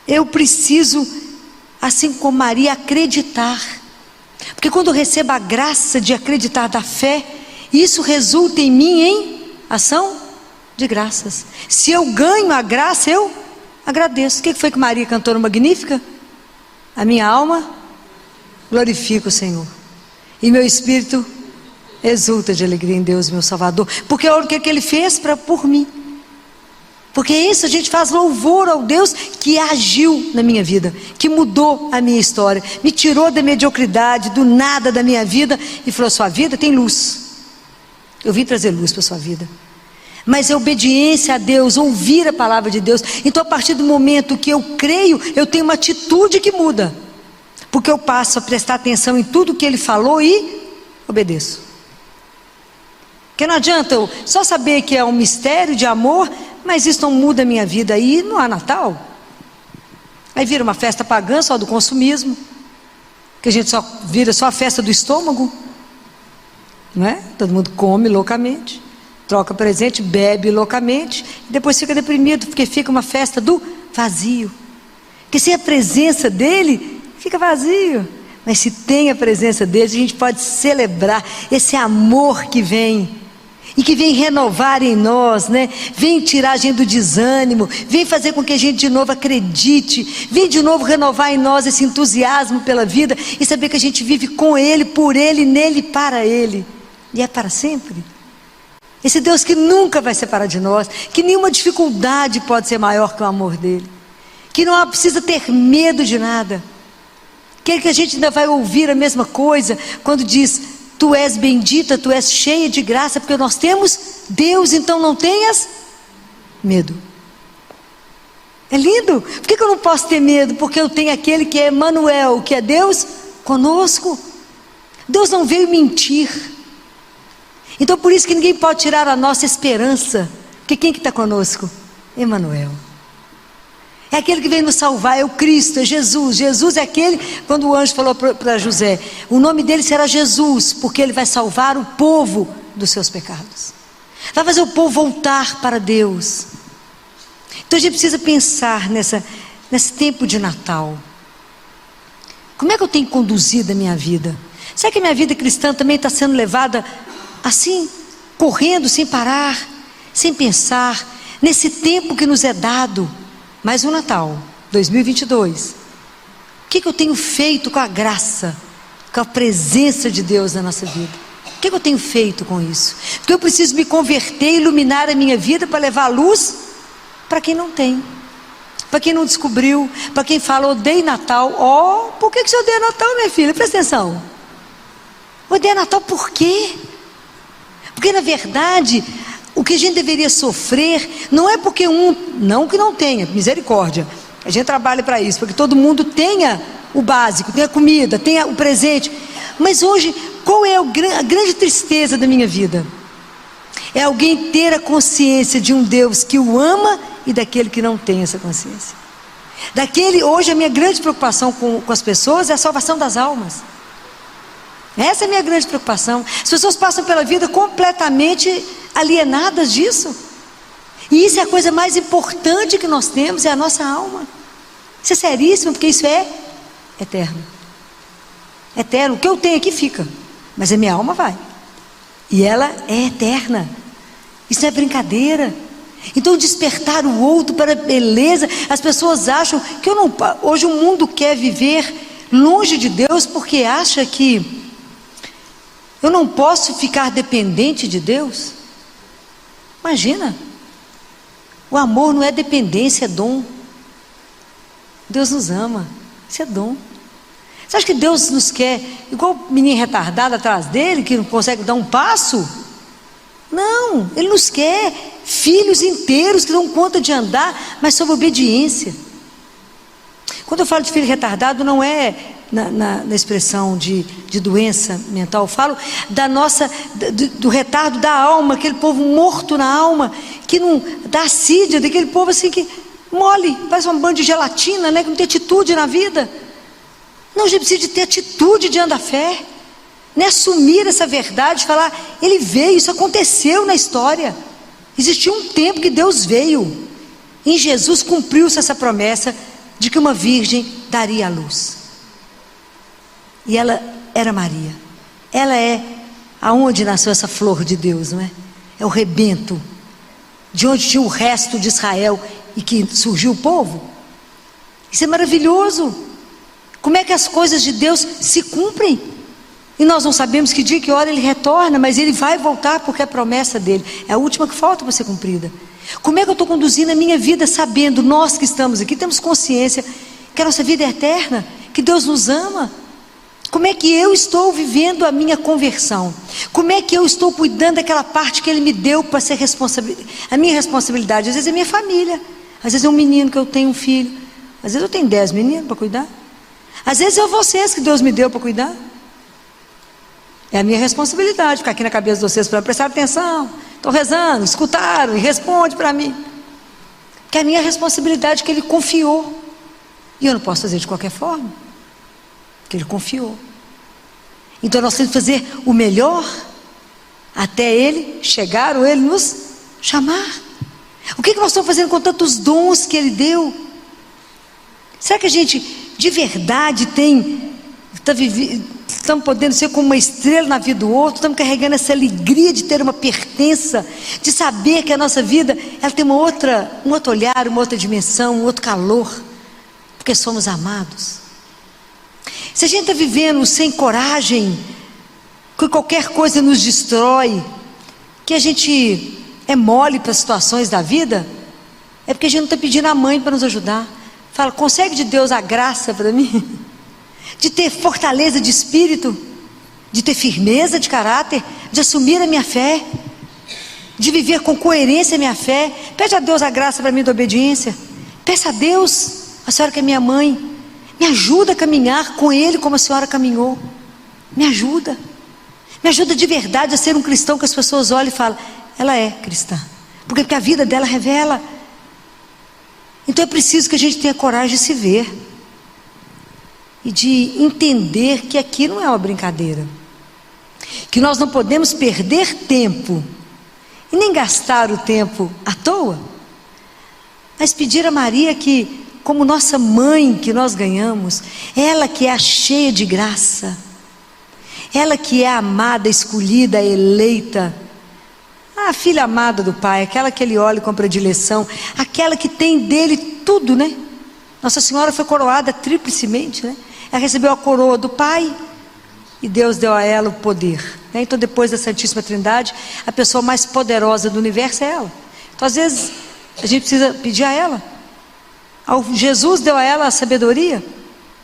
[SPEAKER 1] eu preciso, assim como Maria, acreditar. Porque quando eu recebo a graça de acreditar da fé, isso resulta em mim em ação de graças. Se eu ganho a graça, eu agradeço. O que foi que Maria cantou no Magnífica? A minha alma glorifica o Senhor, e meu espírito exulta de alegria em Deus, meu Salvador. Porque olha o que Ele fez por mim. Porque isso, a gente faz louvor ao Deus que agiu na minha vida, que mudou a minha história, me tirou da mediocridade, do nada da minha vida, e falou: sua vida tem luz. Eu vim trazer luz para a sua vida. Mas é obediência a Deus, ouvir a palavra de Deus. Então, a partir do momento que eu creio, eu tenho uma atitude que muda, porque eu passo a prestar atenção em tudo que Ele falou e obedeço. Porque não adianta eu só saber que é um mistério de amor, mas isso não muda a minha vida. Aí não há Natal. Aí vira uma festa pagã só do consumismo, que a gente vira só a festa do estômago, não é? Todo mundo come loucamente, troca presente, bebe loucamente, e depois fica deprimido, porque fica uma festa do vazio. Porque sem a presença dele, fica vazio. Mas se tem a presença dele, a gente pode celebrar esse amor que vem, e que vem renovar em nós, né? Vem tirar a gente do desânimo, vem fazer com que a gente de novo acredite, vem de novo renovar em nós esse entusiasmo pela vida, e saber que a gente vive com Ele, por Ele, nele e para Ele, e é para sempre. Esse Deus que nunca vai separar de nós, que nenhuma dificuldade pode ser maior que o amor dEle, que não precisa ter medo de nada, que a gente ainda vai ouvir a mesma coisa, quando diz: tu és bendita, tu és cheia de graça, porque nós temos Deus, então não tenhas medo. É lindo. Por que eu não posso ter medo? Porque eu tenho aquele que é Emanuel, que é Deus conosco. Deus não veio mentir. Então por isso que ninguém pode tirar a nossa esperança. Porque quem que está conosco? Emanuel. É aquele que vem nos salvar, é o Cristo, é Jesus. Jesus é aquele, quando o anjo falou para José, o nome dele será Jesus, porque ele vai salvar o povo dos seus pecados, vai fazer o povo voltar para Deus. Então a gente precisa pensar nesse tempo de Natal. Como é que eu tenho conduzido a minha vida? Será que a minha vida cristã também está sendo levada assim, correndo sem parar, sem pensar, nesse tempo que nos é dado? Mais um Natal, 2022. O que eu tenho feito com a graça, com a presença de Deus na nossa vida? O que eu tenho feito com isso? Porque eu preciso me converter, iluminar a minha vida para levar a luz para quem não tem, para quem não descobriu, para quem fala: odeio Natal. Por que você odeia Natal, minha filha? Presta atenção. Odeia Natal por quê? Porque na verdade, o que a gente deveria sofrer, não é porque não que não tenha, misericórdia, a gente trabalha para isso, para que todo mundo tenha o básico, tenha comida, tenha o presente. Mas hoje, qual é a grande tristeza da minha vida? É alguém ter a consciência de um Deus que o ama e daquele que não tem essa consciência. Hoje a minha grande preocupação com as pessoas é a salvação das almas. Essa é a minha grande preocupação. As pessoas passam pela vida completamente alienadas disso, e isso é a coisa mais importante que nós temos, é a nossa alma. Isso é seríssimo, porque isso é eterno. Eterno. O que eu tenho aqui fica, mas a minha alma vai, e ela é eterna. Isso não é brincadeira. Então despertar o outro para a beleza. As pessoas acham que hoje o mundo quer viver longe de Deus, porque acha que eu não posso ficar dependente de Deus. Imagina, o amor não é dependência, é dom. Deus nos ama, isso é dom. Você acha que Deus nos quer igual o menino retardado atrás dele, que não consegue dar um passo? Não, Ele nos quer filhos inteiros que dão conta de andar, mas sob obediência. Quando eu falo de filho retardado, não é na expressão de doença mental, eu falo do retardo da alma, aquele povo morto na alma, que não dá assídia, daquele povo assim que mole, parece um bando de gelatina, né? Que não tem atitude na vida. Não, a gente precisa de ter atitude diante da fé, né? Assumir essa verdade, falar, ele veio, isso aconteceu na história. Existiu um tempo que Deus veio, em Jesus cumpriu-se essa promessa de que uma virgem daria a luz. E ela era Maria. Ela é aonde nasceu essa flor de Deus, não é? É o rebento, de onde tinha o resto de Israel e que surgiu o povo. Isso é maravilhoso. Como é que as coisas de Deus se cumprem? E nós não sabemos que dia, que hora ele retorna, mas ele vai voltar porque é a promessa dele, é a última que falta para ser cumprida. Como é que eu estou conduzindo a minha vida sabendo, nós que estamos aqui, temos consciência que a nossa vida é eterna, que Deus nos ama? Como é que eu estou vivendo a minha conversão? Como é que eu estou cuidando daquela parte que Ele me deu para ser a minha responsabilidade? Às vezes é minha família, às vezes é um menino que eu tenho um filho, às vezes eu tenho 10 meninos para cuidar, às vezes é vocês que Deus me deu para cuidar. É a minha responsabilidade ficar aqui na cabeça de vocês para prestar atenção. Estou rezando, escutaram e responde para mim. Que é a minha responsabilidade que Ele confiou. E eu não posso fazer de qualquer forma, que Ele confiou. Então nós temos que fazer o melhor até Ele chegar ou Ele nos chamar. O que nós estamos fazendo com tantos dons que Ele deu? Será que a gente de verdade estamos podendo ser como uma estrela na vida do outro? Estamos carregando essa alegria de ter uma pertença, de saber que a nossa vida ela tem um outro olhar, uma outra dimensão, um outro calor, porque somos amados. Se a gente está vivendo sem coragem, que qualquer coisa nos destrói, que a gente é mole para as situações da vida, é porque a gente não está pedindo a mãe para nos ajudar. Fala, consegue de Deus a graça para mim? De ter fortaleza de espírito, de ter firmeza de caráter, de assumir a minha fé, de viver com coerência a minha fé. Pede a Deus a graça para mim da obediência. Peça a Deus, a senhora que é minha mãe, me ajuda a caminhar com Ele como a senhora caminhou. Me ajuda de verdade a ser um cristão que as pessoas olham e falam, ela é cristã, porque a vida dela revela. Então é preciso que a gente tenha coragem de se ver e de entender que aqui não é uma brincadeira, que nós não podemos perder tempo e nem gastar o tempo à toa, mas pedir a Maria que, como nossa mãe que nós ganhamos, ela que é a cheia de graça, ela que é a amada, escolhida, eleita, a filha amada do Pai, aquela que Ele olha com predileção, aquela que tem dele tudo, né? Nossa Senhora foi coroada triplicemente, né? Ela recebeu a coroa do Pai e Deus deu a ela o poder, né? Então depois da Santíssima Trindade, a pessoa mais poderosa do universo é ela. Então às vezes a gente precisa pedir a ela. Jesus deu a ela a sabedoria,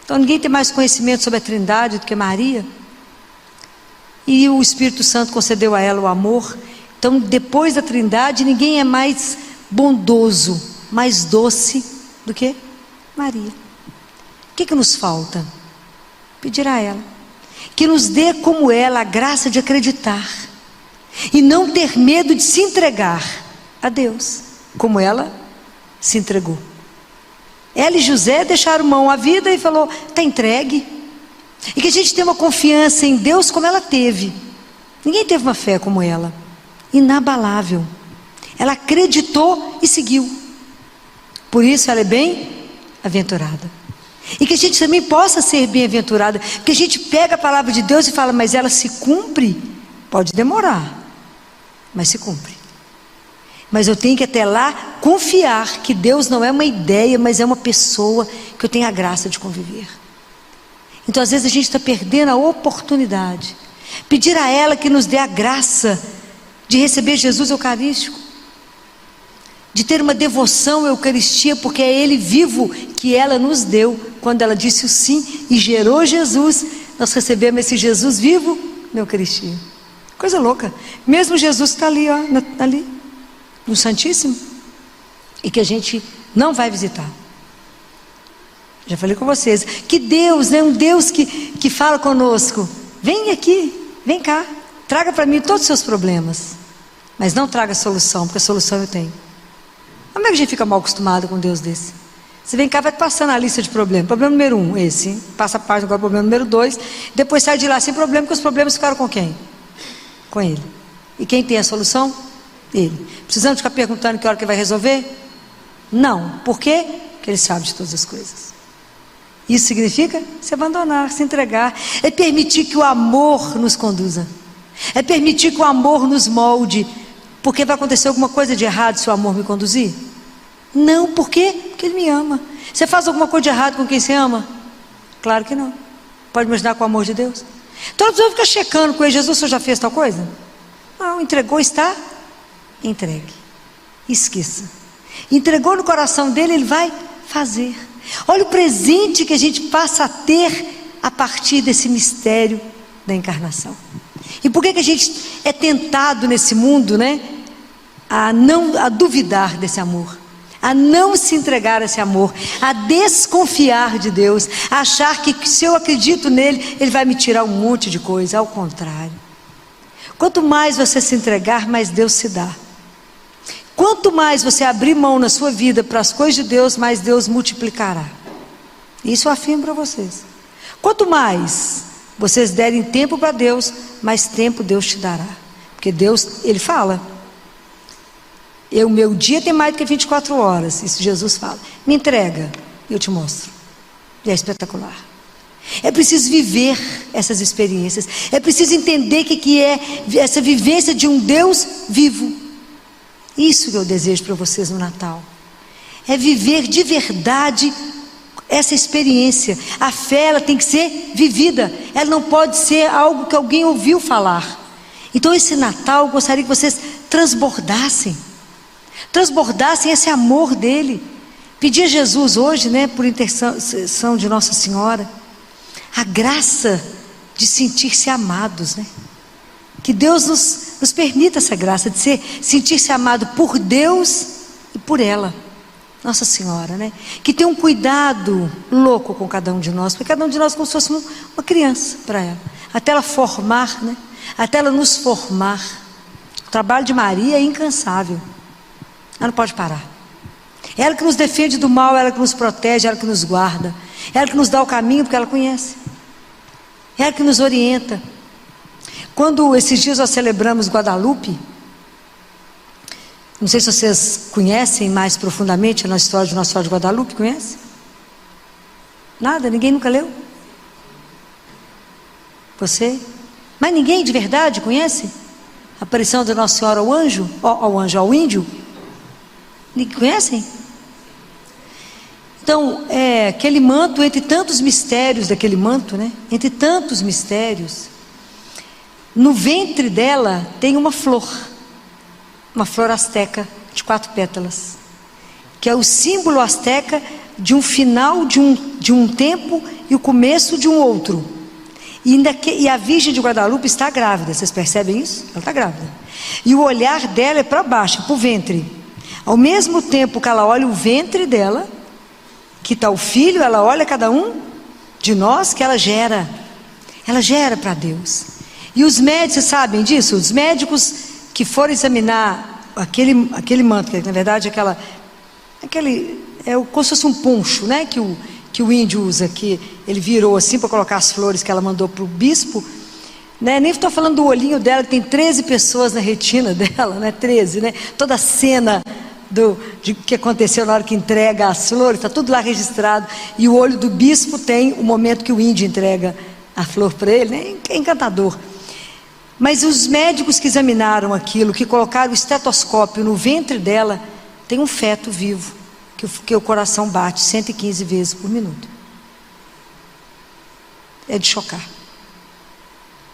[SPEAKER 1] então ninguém tem mais conhecimento sobre a Trindade do que Maria. E o Espírito Santo concedeu a ela o amor. Então depois da Trindade ninguém é mais bondoso, mais doce do que Maria. O que nos falta? Pedir a ela que nos dê como ela a graça de acreditar e não ter medo de se entregar a Deus como ela se entregou. Ela e José deixaram mão à vida e falou, está entregue. E que a gente tenha uma confiança em Deus como ela teve. Ninguém teve uma fé como ela, inabalável. Ela acreditou e seguiu. Por isso ela é bem-aventurada. E que a gente também possa ser bem-aventurada, porque a gente pega a palavra de Deus e fala, mas ela se cumpre? Pode demorar, mas se cumpre. Mas eu tenho que até lá confiar que Deus não é uma ideia, mas é uma pessoa que eu tenho a graça de conviver. Então às vezes a gente está perdendo a oportunidade. Pedir a ela que nos dê a graça de receber Jesus Eucarístico, de ter uma devoção à Eucaristia, porque é Ele vivo que ela nos deu, quando ela disse o sim e gerou Jesus, nós recebemos esse Jesus vivo na Eucaristia. Coisa louca, mesmo Jesus que está ali, ó, ali, no Santíssimo, e que a gente não vai visitar. Já falei com vocês, que Deus, né, um Deus que fala conosco, vem aqui, vem cá, traga para mim todos os seus problemas, mas não traga solução, porque a solução eu tenho. Como é que a gente fica mal acostumado com um Deus desse? Você vem cá, vai passando a lista de problemas. Problema número 1, esse. Passa a parte agora, problema número 2. Depois sai de lá sem problema, porque os problemas ficaram com quem? Com ele. E quem tem a solução? Ele. Precisamos ficar perguntando que hora que ele vai resolver? Não. Por quê? Porque ele sabe de todas as coisas. Isso significa se abandonar, se entregar. É permitir que o amor nos conduza. É permitir que o amor nos molde. Porque vai acontecer alguma coisa de errado se o amor me conduzir? Não, por quê? Porque ele me ama. Você faz alguma coisa de errado com quem você ama? Claro que não. Pode imaginar com o amor de Deus? Então nós vamos ficar checando com ele. Jesus, você já fez tal coisa? Não, entregou, está entregue. Esqueça. Entregou no coração dele, ele vai fazer. Olha o presente que a gente passa a ter a partir desse mistério da encarnação. E por que a gente é tentado nesse mundo, né, a duvidar desse amor, a não se entregar a esse amor, a desconfiar de Deus, a achar que se eu acredito nele, ele vai me tirar um monte de coisa. Ao contrário, quanto mais você se entregar, mais Deus se dá. Quanto mais você abrir mão na sua vida para as coisas de Deus, mais Deus multiplicará. Isso eu afirmo para vocês. Quanto mais vocês derem tempo para Deus, mais tempo Deus te dará. Porque Deus, Ele fala, o meu dia tem mais do que 24 horas. Isso Jesus fala. Me entrega, eu te mostro. E é espetacular. É preciso viver essas experiências. É preciso entender o que é essa vivência de um Deus vivo. Isso que eu desejo para vocês no Natal. É viver de verdade essa experiência. A fé, ela tem que ser vivida. Ela não pode ser algo que alguém ouviu falar. Então esse Natal, eu gostaria que vocês transbordassem esse amor dele. Pedir a Jesus hoje, né, por intercessão de Nossa Senhora, a graça de sentir-se amados, né? Que Deus nos permita essa graça de sentir-se amado por Deus e por ela, Nossa Senhora, né? Que tem um cuidado louco com cada um de nós, porque cada um de nós é como se fosse uma criança para ela, até ela formar, né? Até ela nos formar. O trabalho de Maria é incansável, ela não pode parar. Ela que nos defende do mal, ela que nos protege, ela que nos guarda, ela que nos dá o caminho porque ela conhece, ela que nos orienta. Quando esses dias nós celebramos Guadalupe, não sei se vocês conhecem mais profundamente a nossa história de Nossa Senhora de Guadalupe, conhece? Nada? Ninguém nunca leu? Você? Mas ninguém de verdade conhece? A aparição de Nossa Senhora ao anjo? Ao índio? Ninguém conhecem? Então, aquele manto, entre tantos mistérios daquele manto, né? Entre tantos mistérios, no ventre dela tem uma flor asteca de 4 pétalas, que é o símbolo asteca de um final de um tempo e o começo de um outro. E a Virgem de Guadalupe está grávida, vocês percebem isso? Ela está grávida. E o olhar dela é para baixo, para o ventre. Ao mesmo tempo que ela olha o ventre dela, que está o filho, ela olha cada um de nós que ela gera para Deus. E os médicos, vocês sabem disso? Os médicos que foram examinar aquele manto, que na verdade como se fosse um poncho, né, que o índio usa, que ele virou assim para colocar as flores que ela mandou para o bispo, né? Nem estou falando do olhinho dela, que tem 13 pessoas na retina dela, né? 13, né? Toda a cena de que aconteceu na hora que entrega as flores, está tudo lá registrado. E o olho do bispo tem o momento que o índio entrega a flor para ele, né? É encantador. Mas os médicos que examinaram aquilo, que colocaram o estetoscópio no ventre dela, tem um feto vivo, que o coração bate 115 vezes por minuto. É de chocar.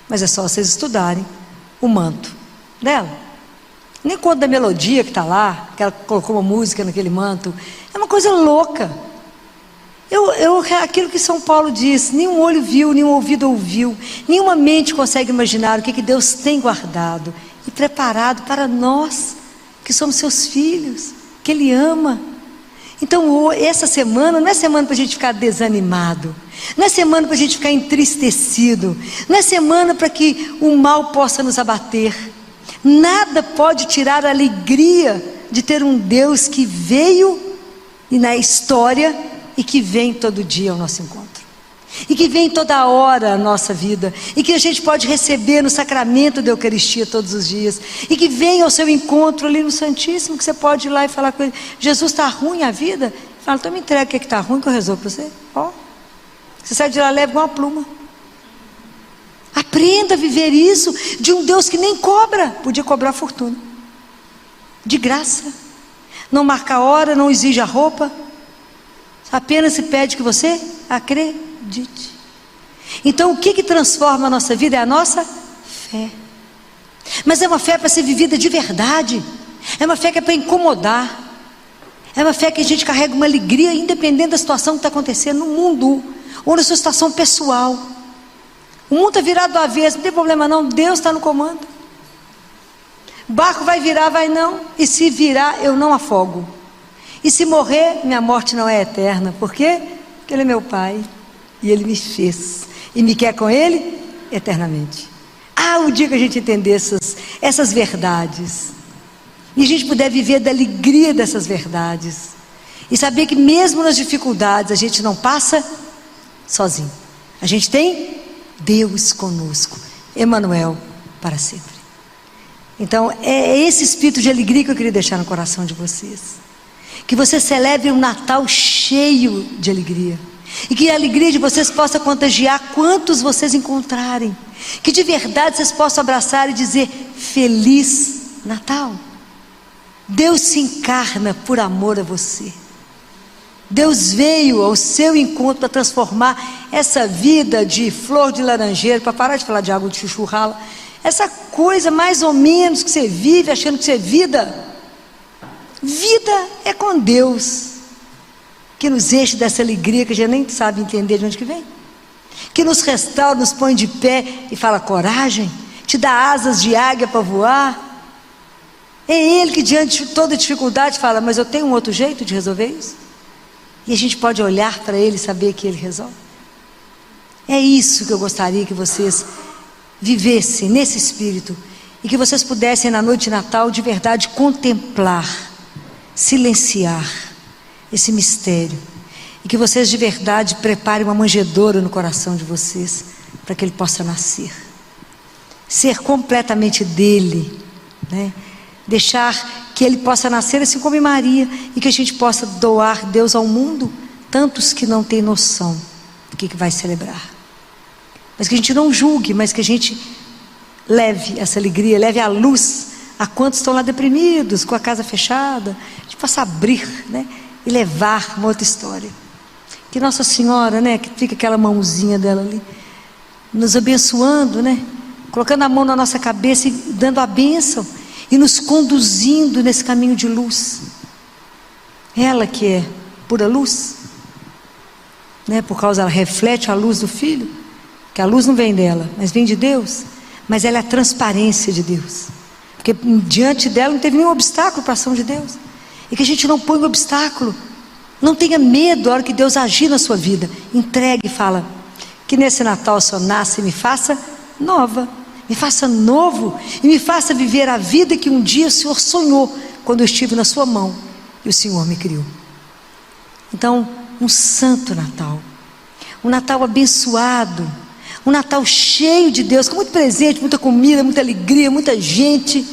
[SPEAKER 1] Mas é só vocês estudarem o manto dela. Nem conta da melodia que está lá, que ela colocou uma música naquele manto. É uma coisa louca. Aquilo que São Paulo diz, nenhum olho viu, nenhum ouvido ouviu, nenhuma mente consegue imaginar o que Deus tem guardado e preparado para nós, que somos seus filhos, que Ele ama. Então essa semana não é semana para a gente ficar desanimado, não é semana para a gente ficar entristecido, não é semana para que o mal possa nos abater, Nada pode tirar a alegria de ter um Deus que veio e na história e que vem todo dia ao nosso encontro. E que vem toda hora à nossa vida. E que a gente pode receber no sacramento da Eucaristia todos os dias. E que vem ao seu encontro ali no Santíssimo, que você pode ir lá e falar com ele: Jesus, está ruim a vida? Fala, então me entrega o que está ruim que eu resolvo para você. Ó, você sai de lá leve igual uma pluma. Aprenda a viver isso de um Deus que nem cobra. Podia cobrar fortuna, de graça. Não marca a hora, não exige a roupa, apenas se pede que você acredite. Então o que transforma a nossa vida é a nossa fé. Mas é uma fé para ser vivida de verdade. É uma fé que é para incomodar. É uma fé que a gente carrega uma alegria independente da situação que está acontecendo no mundo, ou na sua situação pessoal. O mundo está virado do avesso, não tem problema não, Deus está no comando. O barco vai virar, vai não. E se virar, eu não afogo. E se morrer, minha morte não é eterna. Por quê? Porque Ele é meu Pai, e Ele me fez, e me quer com Ele eternamente. O dia que a gente entender essas verdades, e a gente puder viver da alegria dessas verdades, e saber que mesmo nas dificuldades a gente não passa sozinho. A gente tem Deus conosco, Emmanuel, para sempre. Então é esse espírito de alegria que eu queria deixar no coração de vocês. Que você celebre um Natal cheio de alegria, e que a alegria de vocês possa contagiar quantos vocês encontrarem. Que de verdade vocês possam abraçar e dizer: Feliz Natal. Deus se encarna por amor a você. Deus veio ao seu encontro para transformar essa vida de flor de laranjeira, para parar de falar de água de chuchu rala, essa coisa mais ou menos que você vive achando que você é vida. Vida é com Deus, que nos enche dessa alegria que a gente nem sabe entender de onde que vem, que nos restaura, nos põe de pé e fala: coragem, te dá asas de águia para voar. É Ele que diante de toda dificuldade fala: mas eu tenho um outro jeito de resolver isso. E a gente pode olhar para Ele e saber que Ele resolve. É isso que eu gostaria que vocês vivessem nesse espírito, e que vocês pudessem na noite de Natal de verdade contemplar, silenciar esse mistério, e que vocês de verdade preparem uma manjedoura no coração de vocês, para que ele possa nascer, ser completamente dele, né? Deixar que ele possa nascer assim como em Maria, e que a gente possa doar Deus ao mundo, tantos que não têm noção do que vai celebrar, mas que a gente não julgue, mas que a gente leve essa alegria, leve a luz a quantos estão lá deprimidos, com a casa fechada. A gente possa abrir, né, e levar uma outra história. Que Nossa Senhora, né, que fica aquela mãozinha dela ali, nos abençoando, né, colocando a mão na nossa cabeça e dando a bênção, e nos conduzindo nesse caminho de luz. Ela que é pura luz, né, por causa ela reflete a luz do Filho, que a luz não vem dela, mas vem de Deus, mas ela é a transparência de Deus, porque diante dela não teve nenhum obstáculo para a ação de Deus. E que a gente não põe um obstáculo, não tenha medo a hora que Deus agir na sua vida. Entregue e fala: que nesse Natal só nasce e me faça nova, me faça novo, e me faça viver a vida que um dia o Senhor sonhou, quando eu estive na sua mão e o Senhor me criou. Então, um santo Natal, um Natal abençoado, um Natal cheio de Deus, com muito presente, muita comida, muita alegria, muita gente,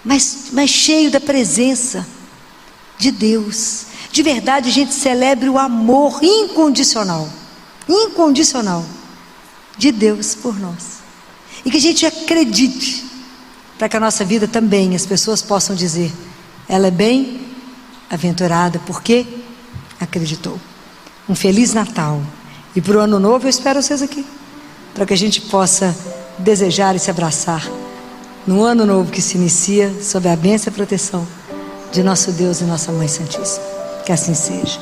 [SPEAKER 1] mas cheio da presença de Deus. De verdade, a gente celebre o amor incondicional de Deus por nós, e que a gente acredite, para que a nossa vida também, as pessoas possam dizer: ela é bem-aventurada porque acreditou. Um Feliz Natal, e para o Ano Novo eu espero vocês aqui, para que a gente possa desejar e se abraçar no Ano Novo que se inicia, sob a bênção e a proteção de nosso Deus e nossa Mãe Santíssima. Que assim seja.